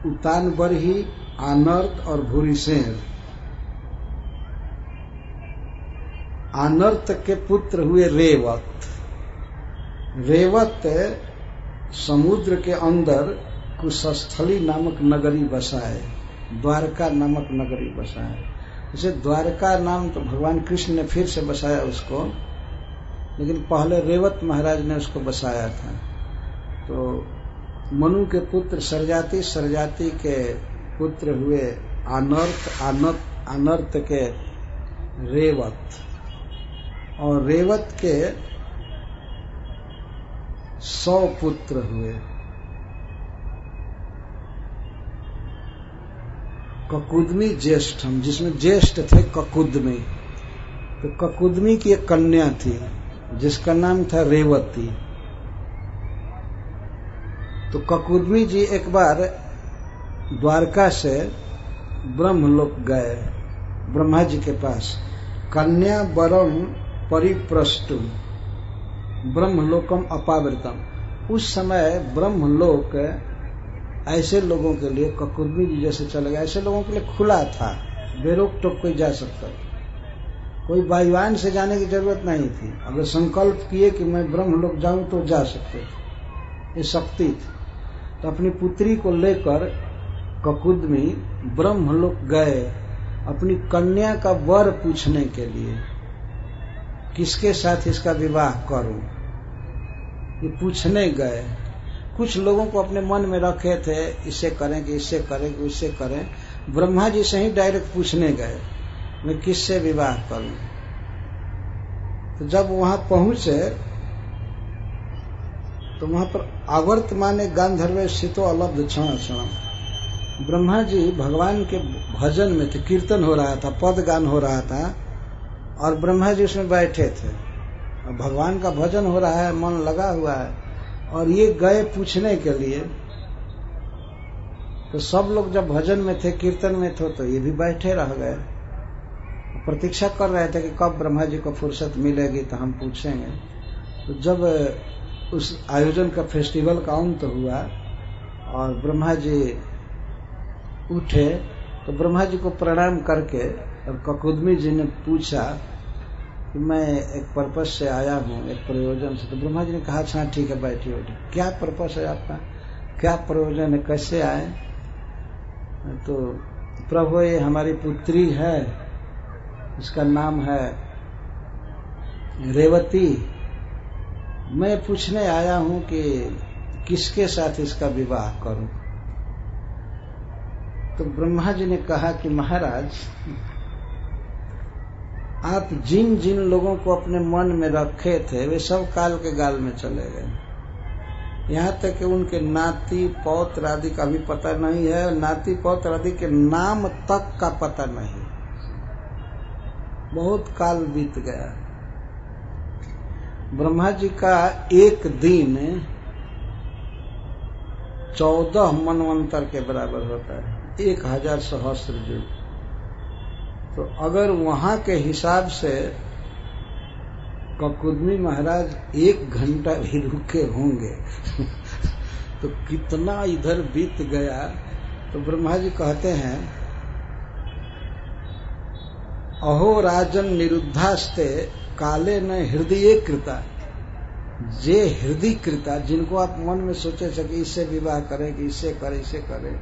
उत्तान बर्हि, आनर्त और भूरिसेण। आनर्त के पुत्र हुए रेवत। रेवत समुद्र के अंदर कुशस्थली नामक नगरी बसाए, द्वारका नामक नगरी बसाए। इसे द्वारका नाम तो भगवान कृष्ण ने फिर से बसाया उसको, लेकिन पहले रेवत महाराज ने उसको बसाया था। तो मनु के पुत्र सरजाति, सरजाति के पुत्र हुए आनर्त, आनर्त के रेवत, और रेवत के 100 पुत्र हुए। ककुदमी ज्येष्ठम, जिसमें ज्येष्ठ थे ककुदमी। तो ककुदमी की एक कन्या थी जिसका नाम था रेवती। तो ककुदमी जी एक बार द्वारका से ब्रह्मलोक गए, ब्रह्मा जी के पास। कन्या वरम परिप्रष्टुम ब्रह्मलोकम अपावृतम। उस समय ब्रह्मलोक ऐसे लोगों के लिए, ककुदमी जी जैसे चले गए, ऐसे लोगों के लिए खुला था, बेरोक टोक कोई जा सकता था। कोई वायुयान से जाने की जरूरत नहीं थी। अगर संकल्प किए कि मैं ब्रह्मलोक जाऊं तो जा सकते थे, ये शक्ति थी। तो अपनी पुत्री को लेकर ककुदमी ब्रह्मलोक गए अपनी कन्या का वर पूछने के लिए, किसके साथ इसका विवाह करूं, ये पूछने गए। कुछ लोगों को अपने मन में रखे थे, इसे करें कि इससे करें कि उससे करें। ब्रह्मा जी से ही डायरेक्ट पूछने गए, मैं किससे विवाह करूं। तो जब वहां पहुंचे तो वहां पर आवर्तमाने गांधर्वे स्थितो अलब्ध क्षण क्षण। ब्रह्मा जी भगवान के भजन में थे, कीर्तन हो रहा था, पद गान हो रहा था और ब्रह्मा जी उसमें बैठे थे और भगवान का भजन हो रहा है, मन लगा हुआ है और ये गए पूछने के लिए। तो सब लोग जब भजन में थे, कीर्तन में थे, तो ये भी बैठे रह गए, प्रतीक्षा कर रहे थे कि कब ब्रह्मा जी को फुर्सत मिलेगी तो हम पूछेंगे। तो जब उस आयोजन का फेस्टिवल का अंत हुआ और ब्रह्मा जी उठे तो ब्रह्मा जी को प्रणाम करके और ककुदमी जी ने पूछा कि मैं एक पर्पज से आया हूँ, एक प्रयोजन से। तो ब्रह्मा जी ने कहा अच्छा ठीक है, बैठिए बैठिए, क्या पर्पज है आपका, क्या प्रयोजन है, कैसे आए? तो प्रभु ये हमारी पुत्री है, इसका नाम है रेवती, मैं पूछने आया हूं कि किसके साथ इसका विवाह करूं। तो ब्रह्मा जी ने कहा कि महाराज आप जिन जिन लोगों को अपने मन में रखे थे वे सब काल के गाल में चले गए, यहाँ तक कि उनके नाती पौत्र आदि का भी पता नहीं है, नाती पौत्र आदि के नाम तक का पता नहीं, बहुत काल बीत गया। ब्रह्मा जी का एक दिन 14 मनवंतर के बराबर होता है, 1000 सहस्त्र युग। तो अगर वहां के हिसाब से ककुदमी महाराज 1 घंटा भी रुके होंगे तो कितना इधर बीत गया। तो ब्रह्मा जी कहते हैं अहो राजन निरुद्धास्ते काले न हृदय कृता, जे हृदय कृता, जिनको आप मन में सोचे थे कि इससे विवाह करें, कि इससे करें, इससे करें,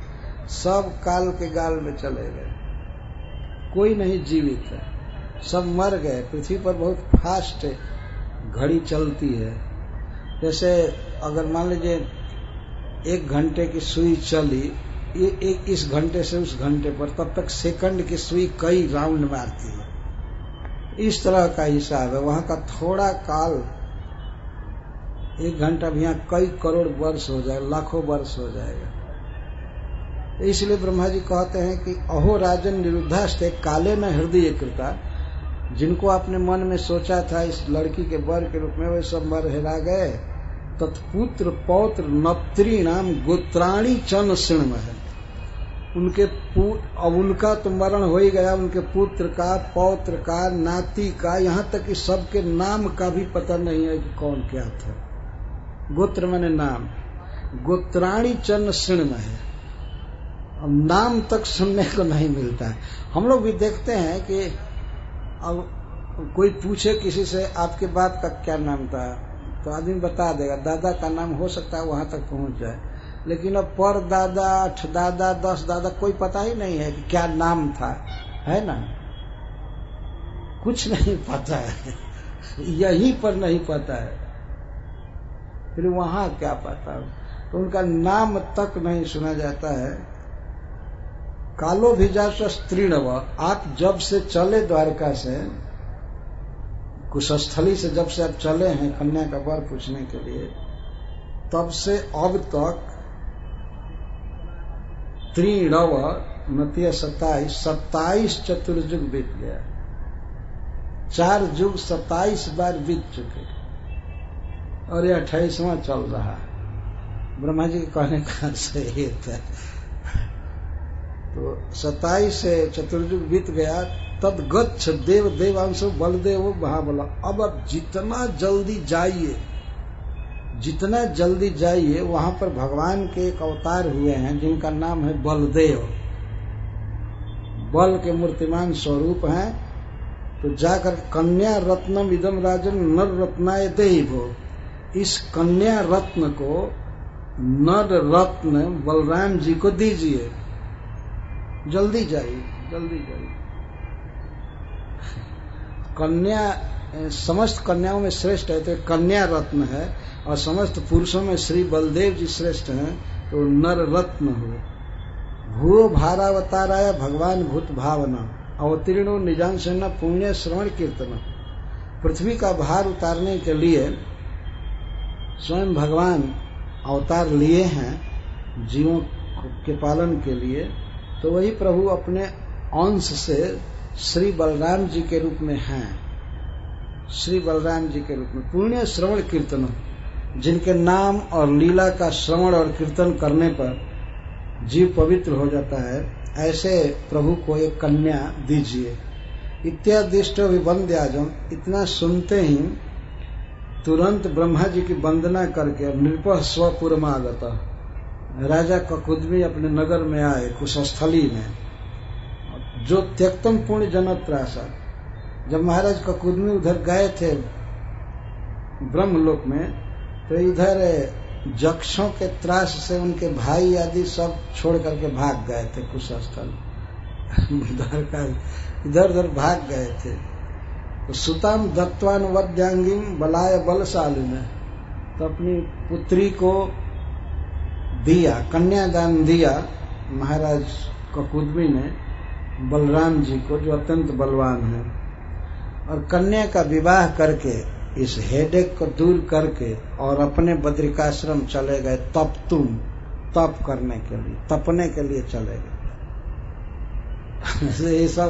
सब काल के गाल में चले गए, कोई नहीं जीवित है, सब मर गए। पृथ्वी पर बहुत फास्ट घड़ी चलती है, जैसे अगर मान लीजिए 1 घंटे की सुई चली, ये एक इस घंटे से उस घंटे पर, तब तक सेकंड की सुई कई राउंड मारती है, इस तरह का हिसाब है। वहां का थोड़ा काल 1 घंटा भी यहाँ कई करोड़ वर्ष हो जाएगा, लाखों वर्ष हो जाएगा। इसलिए ब्रह्मा जी कहते हैं कि अहो राजन निरुद्धास्ते काले न हृदय कृता, जिनको आपने मन में सोचा था इस लड़की के वर के रूप में, वे सब मर हेरा गए। तत्पुत्र पौत्र नत्री नाम गोत्राणी चन सिण है, उनके अब उनका तो मरण हो ही गया, उनके पुत्र का, पौत्र का, नाती का, यहाँ तक कि सबके नाम का भी पता नहीं है कि कौन क्या था। गोत्र माने नाम, गोत्राणी चन सिण है, अब नाम तक सुनने को नहीं मिलता है। हम लोग भी देखते हैं कि अब कोई पूछे किसी से आपके बाप का क्या नाम था, तो आदमी बता देगा, दादा का नाम हो सकता है वहां तक पहुंच जाए, लेकिन अब पर दादा, 8 दादा, 10 दादा कोई पता ही नहीं है कि क्या नाम था, है ना, कुछ नहीं पता है, यहीं पर नहीं पता है, फिर वहां क्या पता, तो उनका नाम तक नहीं सुना जाता है। कालो भिजास स्त्रीणव, आप जब से चले द्वारका से, कुशस्थली से जब से आप चले हैं कन्या का वर पूछने के लिए, तब से अब तक 27 चतुर्युग बीत गया, 4 युग 27 बार बीत चुके और ये 28वां चल रहा है। ब्रह्मा जी के कहने का सही है। तो 27 से चतुर्युग बीत गया, तद गच्छ देव देवांशो बलदेव महाबला। अब आप जितना जल्दी जाइए वहां पर भगवान के एक अवतार हुए हैं जिनका नाम है बलदेव, बल के मूर्तिमान स्वरूप हैं। तो जाकर कन्या रत्नम इदम राजन नर रत्नाय देवो, इस कन्या रत्न को, नर रत्न बलराम जी को दीजिए, जल्दी जाइए, जल्दी जाइए। कन्या समस्त कन्याओं में श्रेष्ठ है तो कन्या रत्न है, और समस्त पुरुषों में श्री बलदेव जी श्रेष्ठ हैं तो नर रत्न हो। भूो भारावताराय भगवान भूत भावना, अवतीर्णो निजांसन पुण्य श्रवण कीर्तन। पृथ्वी का भार उतारने के लिए स्वयं भगवान अवतार लिए हैं जीवों के पालन के लिए, तो वही प्रभु अपने अंश से श्री बलराम जी के रूप में हैं। श्री बलराम जी के रूप में पुण्य श्रवण कीर्तन, जिनके नाम और लीला का श्रवण और कीर्तन करने पर जीव पवित्र हो जाता है, ऐसे प्रभु को एक कन्या दीजिए। इत्यादिष्ट विवंद्याजम, इतना सुनते ही तुरंत ब्रह्मा जी की वंदना करके नृपः स्वपुरमागत, राजा ककुदमी अपने नगर में आए कुशस्थली में। जो त्यक्तम पुण्य जनत्रासा, जब महाराज ककुदमी उधर गए थे ब्रह्मलोक में, तो इधर जक्षों के त्रास से उनके भाई आदि सब छोड़ करके भाग गए थे कुशस्थल। इधर उधर भाग गए थे। तो सुताम दत्वान वद्यांगिम बलाय बलशालिने, तो अपनी पुत्री को दिया, कन्यादान दिया महाराज ककुदमी ने बलराम जी को, जो अत्यंत बलवान है। और कन्या का विवाह करके इस हेडेक को दूर करके और अपने बद्रिकाश्रम चले गए। तप करने के लिए, तपने के लिए चले गए। ये सब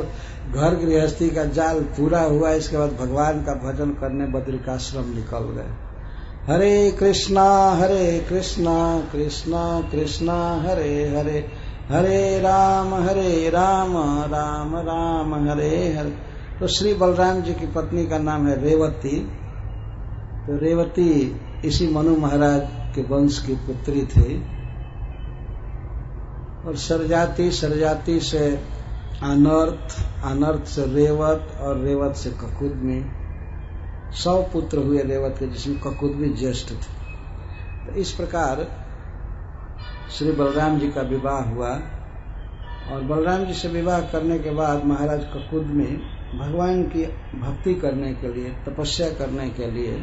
घर गृहस्थी का जाल पूरा हुआ। इसके बाद भगवान का भजन करने बद्रिकाश्रम निकल गए। हरे कृष्णा कृष्णा कृष्णा हरे हरे, हरे राम राम राम हरे हरे। तो श्री बलराम जी की पत्नी का नाम है रेवती। तो रेवती इसी मनु महाराज के वंश की पुत्री थी। और सरजाति से अनर्थ से रेवत, और रेवत से ककुदमी। 100 पुत्र हुए रेवत के, जिसमें ककुदमी ज्येष्ठ थे। तो इस प्रकार श्री बलराम जी का विवाह हुआ। और बलराम जी से विवाह करने के बाद महाराज ककुदमी भगवान की भक्ति करने के लिए, तपस्या करने के लिए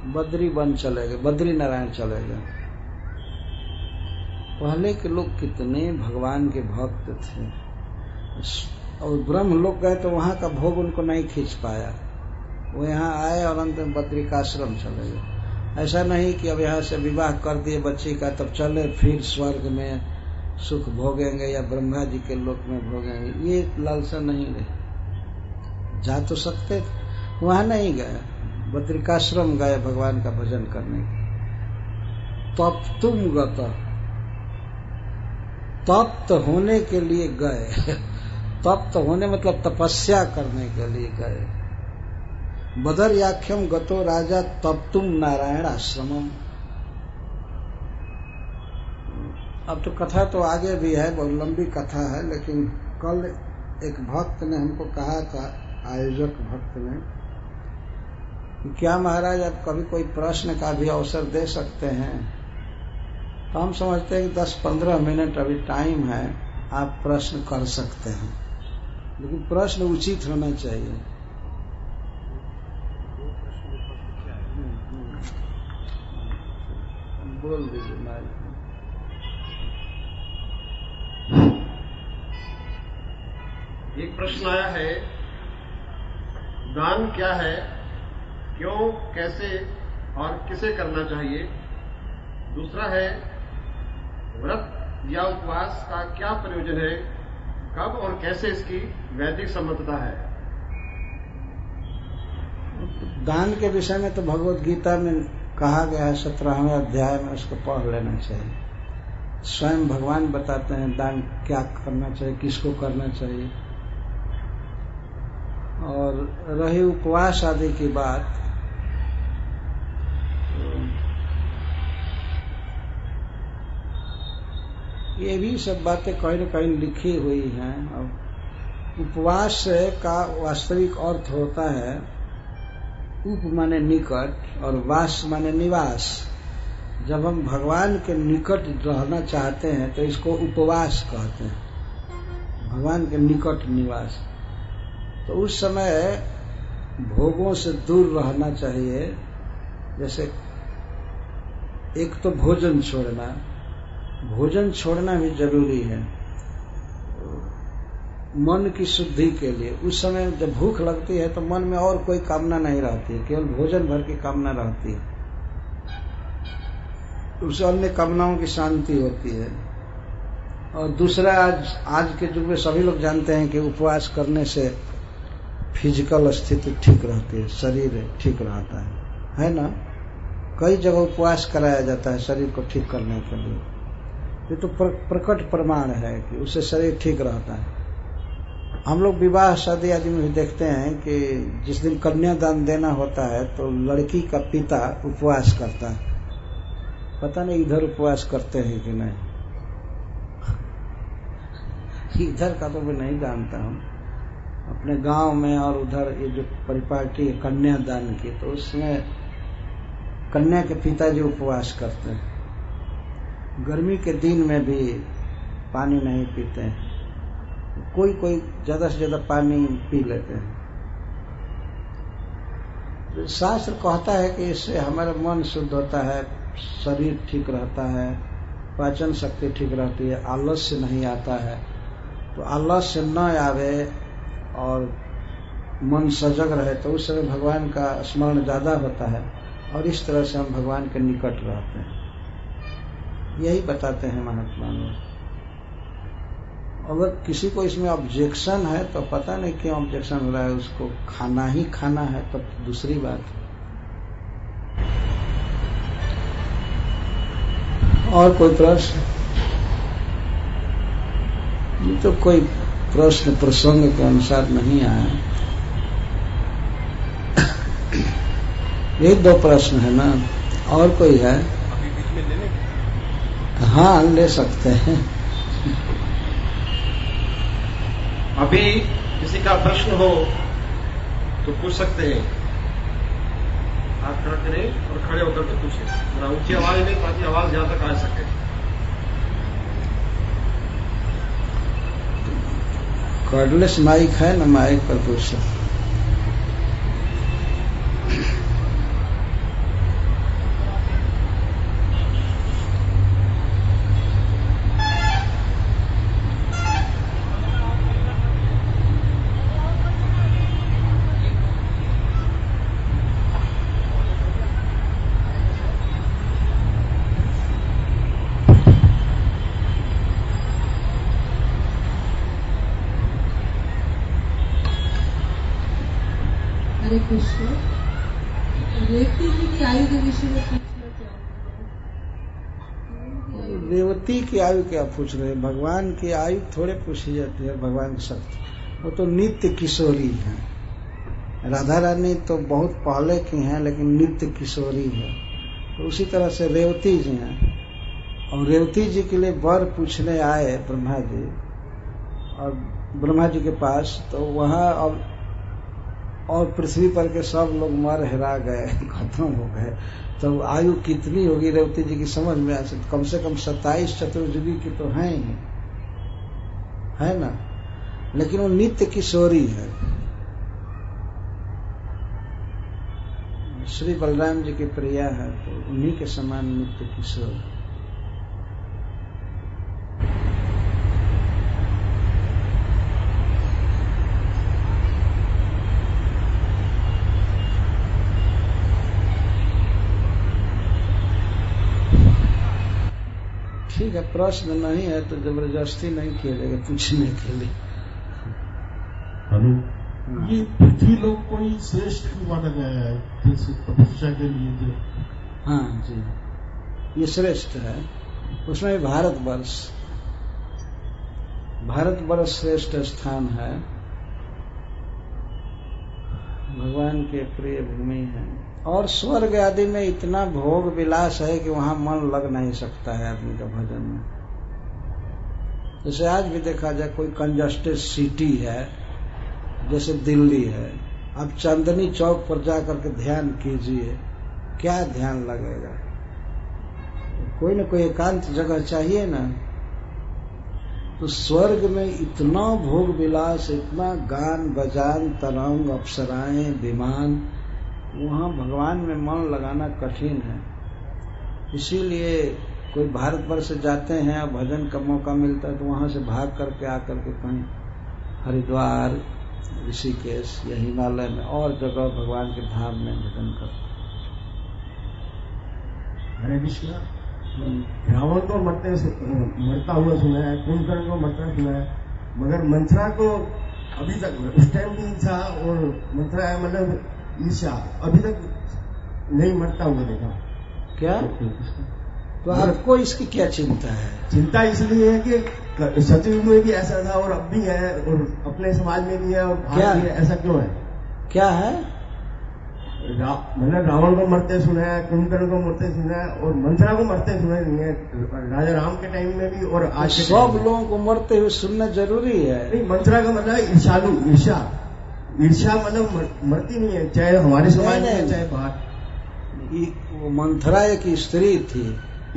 बद्री वन चले गए, बद्री नारायण चले गए। पहले के लोग कितने भगवान के भक्त थे। और ब्रह्म लोग गए तो वहां का भोग उनको नहीं खींच पाया। वो यहाँ आए और अंत में बद्रिकाश्रम चले गए। ऐसा नहीं कि अब यहाँ से विवाह कर दिए बच्ची का, तब चले फिर स्वर्ग में सुख भोगेंगे या ब्रह्मा जी के लोक में भोगेंगे, ये लालसा नहीं रहे। जा तो सकते थे, वहां नहीं गए, बद्रिकाश्रम गए भगवान का भजन करने के। तप्तुम गत, तप्त होने के लिए गए। तप्त होने मतलब तपस्या करने के लिए गए। बदर्याख्यम गतो राजा तप्तुम नारायण आश्रमम। अब तो कथा तो आगे भी है, बहुत लंबी कथा है, लेकिन कल एक भक्त ने हमको कहा था, आयोजक भक्त ने, कि क्या महाराज आप कभी कोई प्रश्न का भी अवसर दे सकते हैं। तो हम समझते हैं कि 10-15 मिनट अभी टाइम है, आप प्रश्न कर सकते हैं, लेकिन प्रश्न उचित होना चाहिए। बोल दीजिए माइक। एक प्रश्न आया है, दान क्या है, क्यों, कैसे और किसे करना चाहिए। दूसरा है, व्रत या उपवास का क्या प्रयोजन है, कब और कैसे इसकी वैदिक सम्मतता है। दान के विषय में तो भगवत गीता में कहा गया है, 17वें अध्याय में, उसको पढ़ लेना चाहिए। स्वयं भगवान बताते हैं दान क्या करना चाहिए, किसको करना चाहिए। और रही उपवास आदि की बात, ये भी सब बातें कहीं न कहीं लिखी हुई हैं। और उपवास का वास्तविक अर्थ होता है, उप माने निकट और वास माने निवास। जब हम भगवान के निकट रहना चाहते हैं तो इसको उपवास कहते हैं, भगवान के निकट निवास। तो उस समय भोगों से दूर रहना चाहिए। जैसे एक तो भोजन छोड़ना भी जरूरी है मन की शुद्धि के लिए। उस समय जब भूख लगती है तो मन में और कोई कामना नहीं रहती है, केवल भोजन भर की कामना रहती है। उससे अन्य कामनाओं की शांति होती है। और दूसरा, आज के युग में सभी लोग जानते हैं कि उपवास करने से फिजिकल स्थिति ठीक रहती है, शरीर ठीक रहता है ना। कई जगह उपवास कराया जाता है शरीर को ठीक करने के लिए। ये तो प्रकट प्रमाण है कि उससे शरीर ठीक रहता है। हम लोग विवाह शादी आदि में भी देखते हैं कि जिस दिन कन्यादान देना होता है तो लड़की का पिता उपवास करता है। पता नहीं इधर उपवास करते हैं कि नहीं, इधर का तो मैं नहीं जानता हूँ। अपने गांव में और उधर ये जो परिपाटी है कन्यादान की, तो उसमें कन्या के पिताजी उपवास करते हैं। गर्मी के दिन में भी पानी नहीं पीते हैं, कोई कोई ज्यादा से ज्यादा पानी पी लेते हैं। तो शास्त्र कहता है कि इससे हमारा मन शुद्ध होता है, शरीर ठीक रहता है, पाचन शक्ति ठीक रहती है, आलस्य नहीं आता है। तो आलस्य न आवे और मन सजग रहे तो उस समय भगवान का स्मरण ज्यादा होता है और इस तरह से हम भगवान के निकट रहते हैं। यही बताते हैं महात्मा लोग। अगर किसी को इसमें ऑब्जेक्शन है तो पता नहीं क्यों ऑब्जेक्शन हो रहा है, उसको खाना ही खाना है तब तो दूसरी बात है। और कोई प्रश्न? ये तो कोई प्रश्न प्रसंग के अनुसार नहीं आया। ये 2 प्रश्न है ना, और कोई है? अभी बीच में लेने? हाँ, ले सकते हैं। अभी किसी का प्रश्न हो तो पूछ सकते हैं। हाथ खड़ा करें और खड़े होकर के पूछें, थोड़ा ऊंची आवाज में, ताकि आवाज यहां तक आ सके। कॉर्डलेस माइक है ना, माइक पर पूछ सकते। हरे कृष्ण। रेवती जी की आयु के विषय में पूछना चाहूंगी। रेवती की आयु क्या पूछ रहे हैं? भगवान की आयु थोड़े पूछी जाती है। भगवान की शक्ति, वो तो नित्य किशोरी है। राधा रानी तो बहुत पहले की हैं, लेकिन नित्य किशोरी है। तो उसी तरह से रेवती जी हैं। और रेवती जी के लिए वर पूछने आए ब्रह्मा जी, और ब्रह्मा जी के पास, तो वहां और पृथ्वी पर के सब लोग मर हेरा गए, खत्म हो गए। तो आयु कितनी होगी रेवती जी की समझ में आ सकती। कम से कम 27 चतुर्युगी की तो हैं ही, है ना। लेकिन वो नित्य किशोरी है। श्री बलराम जी की प्रिया है, तो उन्हीं के समान नित्य किशोर। ठीक है, प्रश्न नहीं है तो जबरदस्ती नहीं किया जाएगा पूछने के लिए। हेलो, ये पृथ्वी लोग कोई श्रेष्ठ भी माना गया है जैसे तपस्या के लिए जो? हाँ जी, ये श्रेष्ठ है। उसमें भारतवर्ष श्रेष्ठ स्थान है। भगवान के प्रिय भूमि है। और स्वर्ग आदि में इतना भोग विलास है कि वहां मन लग नहीं सकता है आदमी का भजन में। जैसे आज भी देखा जाए, कोई कंजस्टेड सिटी है जैसे दिल्ली है, अब चांदनी चौक पर जाकर के ध्यान कीजिए, क्या ध्यान लगेगा। कोई न कोई एकांत जगह चाहिए ना। तो स्वर्ग में इतना भोग विलास, इतना गान बजान, तरंग, अप्सराएं, विमान, वहां भगवान में मन लगाना कठिन है। इसीलिए कोई भारतवर्ष से जाते हैं और भजन का मौका मिलता है तो वहां से भाग करके आकर के कहीं हरिद्वार, ऋषिकेश या हिमालय में और जगह भगवान के धाम में भजन करते। हरे कृष्णा। रावण को मरता हुआ सुना है, कुंभकर्ण को मरता सुना है, मगर मंथरा को अभी तक उस टाइम भी था, और मंथरा मतलब ईर्ष्या अभी तक नहीं मरता हुआ देखा। क्या? तो आपको इसकी क्या चिंता है? चिंता इसलिए है कि सतयुग में भी ऐसा था और अब भी है, और अपने समाज में भी है और भारत में ऐसा क्यों है? क्या है? मतलब रावण को मरते सुना है, कुंभकर्ण को मरते सुना है, और मंथरा को मरते सुना नहीं है, राजा राम के टाइम में भी और आज के सब लोगों को मरते हुए सुनना जरूरी है। नहीं, मंथरा का मतलब ईर्ष्यालु, ईर्ष्या मतलब मरती नहीं है, चाहे हमारे समाज में चाहे बाहर। वो मंथरा एक स्त्री थी,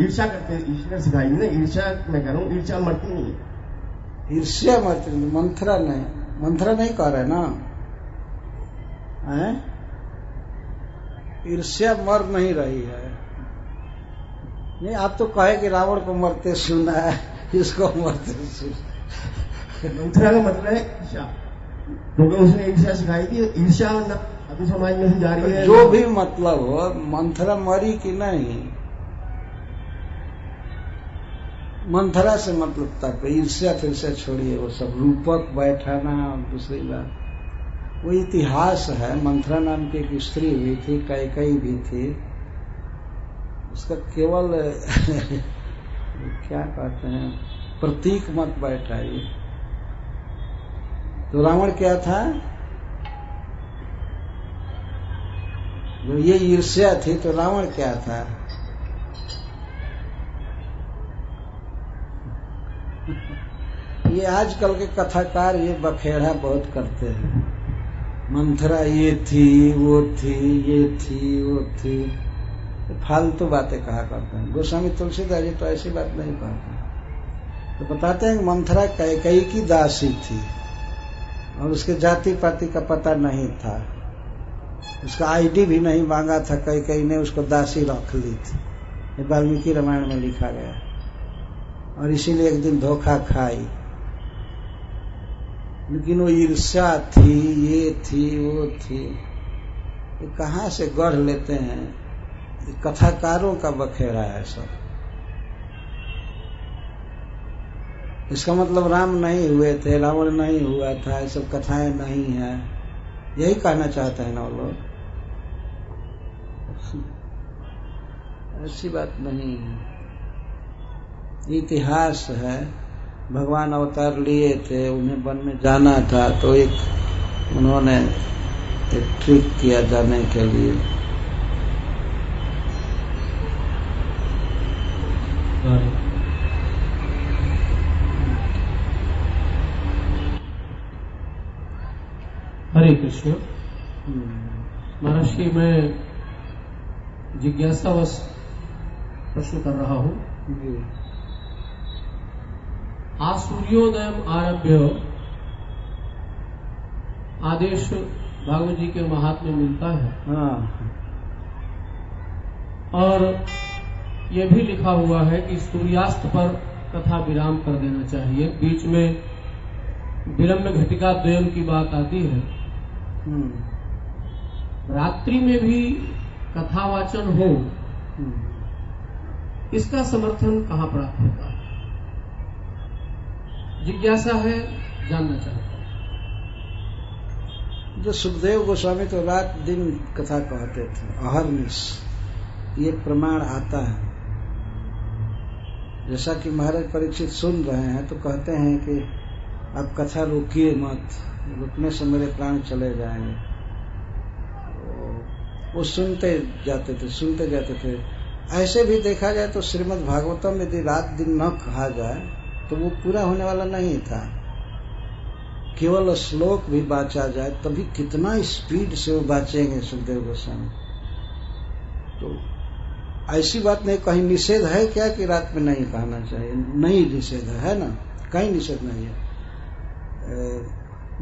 ईर्ष्या करते, ईश्वर सिखाई ना, ईर्ष्या मैं कह रहा हूँ, ईर्ष्या मरती नहीं है। ईर्ष्या मरती नहीं, मंथरा नहीं, मंथरा नहीं कह रहे ना, ईर्ष्या मर नहीं रही है। नहीं, आप तो कहे कि रावण को मरते सुना है, इसको मरते सुना। मंथरा का मतलब है ईर्ष्या, क्योंकि उसने ईर्ष्या सिखाई थी। ईर्ष्या अभी समाज में जा रही है। जो भी मतलब हो, मंथरा मरी कि नहीं, मंथरा से मतलब तक ईर्ष्या फिर से छोड़िए, वो सब रूपक बैठाना। दूसरी बात वो इतिहास है, मंथरा नाम की एक स्त्री हुई थी, कैकेयी भी थी, उसका केवल क्या कहते हैं प्रतीक मत बैठाइए। तो रावण क्या था? जो ये ईर्ष्या थी, तो रावण क्या था? ये आजकल के कथाकार ये बखेड़ा बहुत करते हैं, मंथरा ये थी, वो थी, ये थी, वो थी, फालतू बातें कहा करते हैं। गोस्वामी तुलसीदास जी तो ऐसी बात नहीं कहते, तो बताते हैं कि मंथरा कैकेयी की दासी थी और उसके जाति पाति का पता नहीं था, उसका आईडी भी नहीं मांगा था, कैकेयी ने उसको दासी रख ली थी। ये वाल्मीकि रामायण में लिखा गया, और इसीलिए एक दिन धोखा खाई। लेकिन वो ईर्ष्या थी, ये थी, वो थी, ये कहाँ से गढ़ लेते हैं? ये कथाकारों का बखेड़ा है सब। इसका मतलब राम नहीं हुए थे, रावण नहीं हुआ था, ये सब कथाएं नहीं है, यही कहना चाहते हैं ना वो लोग। ऐसी बात नहीं है, इतिहास है। भगवान अवतार लिए थे, उन्हें वन में जाना था, तो एक उन्होंने एक ट्रिक किया जाने के लिए। हरे कृष्ण। महर्षि, मैं जिज्ञासावश प्रश्न कर रहा हूँ। आज सूर्योदय आरभ्य आदेश भागवत जी के महात्म्य में मिलता है। हाँ। और यह भी लिखा हुआ है कि सूर्यास्त पर कथा विराम कर देना चाहिए। बीच में विलंब घटिका द्वयम की बात आती है। रात्रि में भी कथावाचन हो, इसका समर्थन कहाँ प्राप्त होता है? जिज्ञासा है, जानना चाहता हूं। जो सुखदेव गोस्वामी तो रात दिन कथा कहते थे, अहर्निश, ये प्रमाण आता है। जैसा कि महाराज परीक्षित सुन रहे हैं तो कहते हैं कि आप कथा रोकिए मत, रुकने से मेरे प्राण चले जाएंगे। वो सुनते जाते थे। ऐसे भी देखा जाए तो श्रीमद् भागवतम यदि रात दिन न कहा जाए तो वो पूरा होने वाला नहीं था। केवल श्लोक भी बाँचा जाए तभी कितना स्पीड से वो बाँचेंगे सुखदेव गोस्वामी। तो ऐसी बात नहीं, कहीं निषेध है क्या कि रात में नहीं कहना चाहिए? नहीं निषेध है ना, कहीं निषेध नहीं है,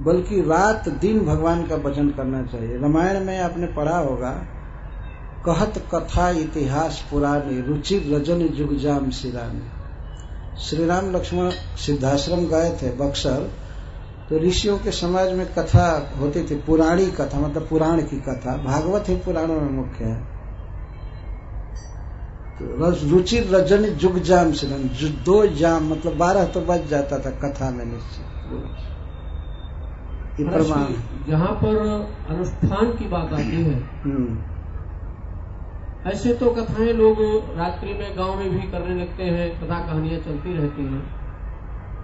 बल्कि रात दिन भगवान का भजन करना चाहिए। रामायण में आपने पढ़ा होगा, कहत कथा इतिहास पुरानी रुचि रजन जुगजाम सिरानी। श्री राम लक्ष्मण सिद्धाश्रम गए थे बक्सर, तो ऋषियों के समाज में कथा होती थी, पुराणी कथा, मतलब पुराण की कथा। भागवत ही पुराणों में मुख्य है। तो रुचि रजनी जुग जाम से 2 जाम मतलब 12 तो बज जाता था कथा में निश्चित। ये प्रमाण जहाँ पर अनुष्ठान की बात आती है, ऐसे तो कथाएं लोग रात्रि में गांव में भी करने लगते हैं, कथा कहानियां चलती रहती हैं,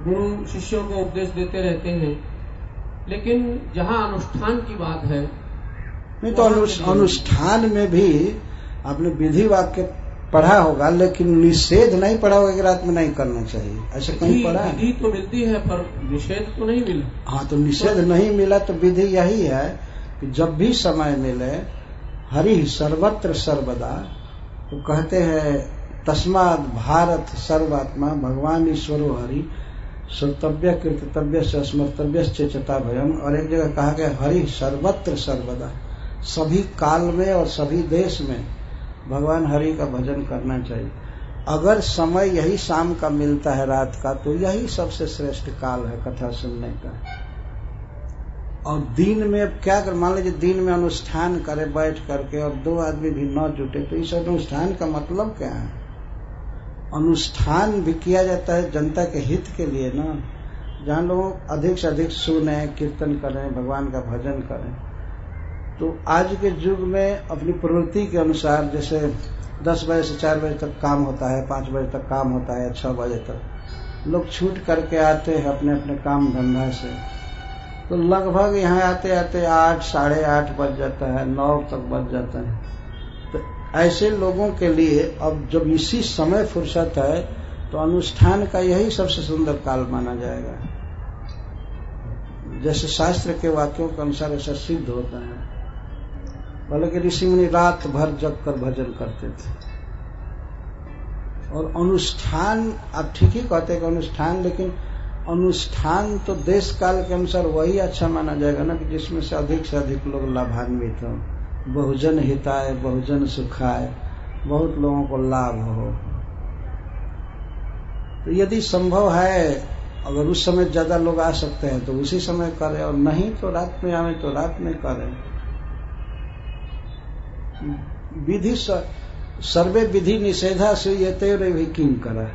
गुरु शिष्यों को उपदेश देते रहते हैं, लेकिन जहाँ अनुष्ठान की बात है नहीं तो अनुष्ठान में भी आपने विधि वाक्य पढ़ा होगा, लेकिन निषेध नहीं पढ़ा होगा कि रात में नहीं करना चाहिए, ऐसा कहीं पढ़ा है? विधि तो मिलती है पर निषेध तो नहीं मिला। हाँ, तो निषेध नहीं मिला तो विधि यही है कि जब भी समय मिले हरि सर्वत्र सर्वदा, तो कहते हैं तस्माद भारत सर्वात्मा भगवान ईश्वरो हरि श्रोतव्य कीर्तव्य से स्मर्तव्य चेचता भयम। और एक जगह कहा गया हरि सर्वत्र सर्वदा, सभी काल में और सभी देश में भगवान हरि का भजन करना चाहिए। अगर समय यही शाम का मिलता है रात का, तो यही सबसे श्रेष्ठ काल है कथा सुनने का। और दिन में अब क्या कर, मान लीजिए दिन में अनुष्ठान करे बैठ करके और 2 आदमी भी न जुटे, तो इस अनुष्ठान का मतलब क्या है? अनुष्ठान भी किया जाता है जनता के हित के लिए ना, जहाँ लोग अधिक से अधिक सुने, कीर्तन करें, भगवान का भजन करें। तो आज के युग में अपनी प्रवृत्ति के अनुसार जैसे 10 बजे से 4 बजे तक काम होता है, 5 बजे तक काम होता है, 6 बजे तक लोग छूट करके आते हैं अपने अपने काम धंधा से, तो लगभग यहाँ आते आते 8 साढ़े 8 बज जाता है, 9 तक बज जाता है। तो ऐसे लोगों के लिए अब जब इसी समय फुर्सत है, तो अनुष्ठान का यही सबसे सुंदर काल माना जाएगा। जैसे शास्त्र के वाक्यों के अनुसार ऐसा सिद्ध होता है। बोले कि ऋषि मुनि रात भर जग कर भजन करते थे। और अनुष्ठान, आप ठीक ही कहते हैं कि अनुष्ठान, लेकिन अनुष्ठान तो देश काल के अनुसार वही अच्छा माना जाएगा ना, कि जिसमें से अधिक लोग लाभान्वित हो, बहुजन हिताय बहुजन सुखाय, बहुत लोगों को लाभ हो। तो यदि संभव है, अगर उस समय ज्यादा लोग आ सकते हैं तो उसी समय करें, और नहीं तो रात में आवे तो रात में करें। विधि सर्वे विधि निषेधा से ये भी किम करा,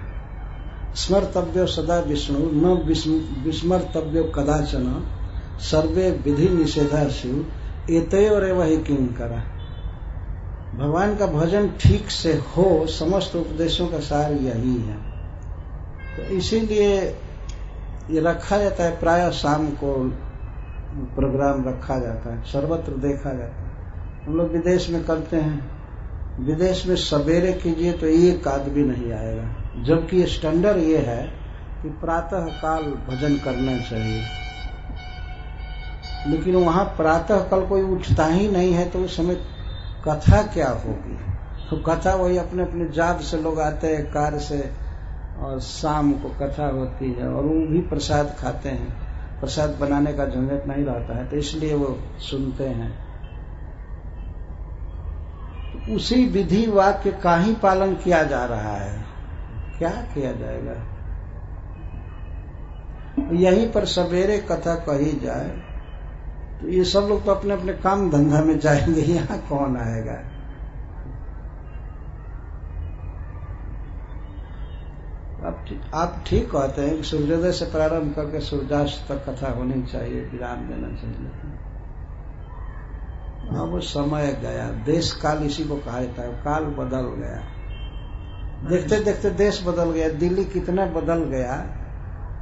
स्मर्तव्यो सदा विष्णु न विस्मर्तव्यो कदाचन, सर्वे विधि निषेधा शिव एतयोरेव ही किम करा। भगवान का भजन ठीक से हो, समस्त उपदेशों का सार यही है। तो इसीलिए ये रखा जाता है, प्रायः शाम को प्रोग्राम रखा जाता है, सर्वत्र देखा जाता है। हम लोग विदेश में करते हैं, विदेश में सवेरे कीजिए तो 1 आदमी नहीं आएगा, जबकि स्टैंडर्ड ये है कि प्रातः काल भजन करना चाहिए। लेकिन वहां प्रातः काल कोई उठता ही नहीं है, तो उस समय कथा क्या होगी? तो कथा वही अपने अपने जात से लोग आते हैं, कार से, और शाम को कथा होती है, और वो भी प्रसाद खाते हैं, प्रसाद बनाने का झंझट नहीं रहता है, तो इसलिए वो सुनते हैं। तो उसी विधि वाक्य का ही पालन किया जा रहा है, क्या किया जाएगा? यहीं पर सवेरे कथा कही जाए तो ये सब लोग तो अपने अपने काम धंधा में जाएंगे, यहाँ कौन आएगा? आप ठीक कहते हैं कि सूर्योदय से प्रारंभ करके सूर्यास्त तक कथा होनी चाहिए, विराम देना चाहिए। अब वो समय गया, देश काल इसी को कहा जाता है, काल बदल गया। देखते देखते देश बदल गया, दिल्ली कितना बदल गया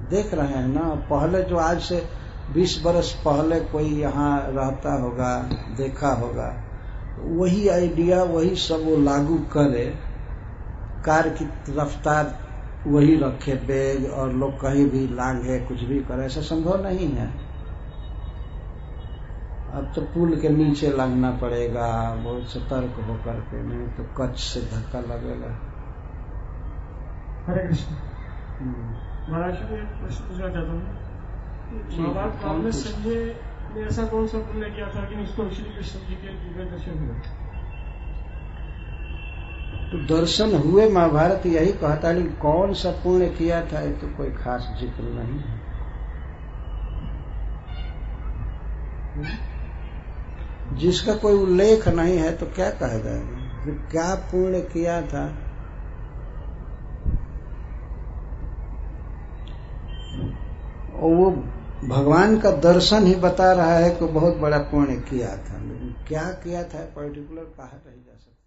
देख रहे हैं ना। पहले जो आज से 20 बरस पहले कोई यहाँ रहता होगा, देखा होगा, वही आइडिया, वही सब वो लागू करे, कार की रफ्तार वही रखे, बैग, और लोग कहीं भी लांघे, कुछ भी करे, ऐसा संभव नहीं है। अब तो पुल के नीचे लांघना पड़ेगा, बहुत सतर्क होकर के, नहीं तो कच्छ से धक्का लगेगा। हरे कृष्ण। महाराज को एक प्रश्न पूछना चाहता हूँ, महाभारत काल में संजय ने ऐसा कौन सा पुण्य किया था कि उसको श्री कृष्ण जी के दिव्य दर्शन हुए? तो दर्शन हुए, महाभारत यही कहता है, लेकिन कौन सा पुण्य किया था ये तो कोई खास जिक्र नहीं है। जिसका कोई उल्लेख नहीं है तो क्या कह जाएगा, क्या पुण्य किया था? और वो भगवान का दर्शन ही बता रहा है कि बहुत बड़ा पुण्य किया था, लेकिन क्या किया था पर्टिकुलर कहा नहीं जा सकता।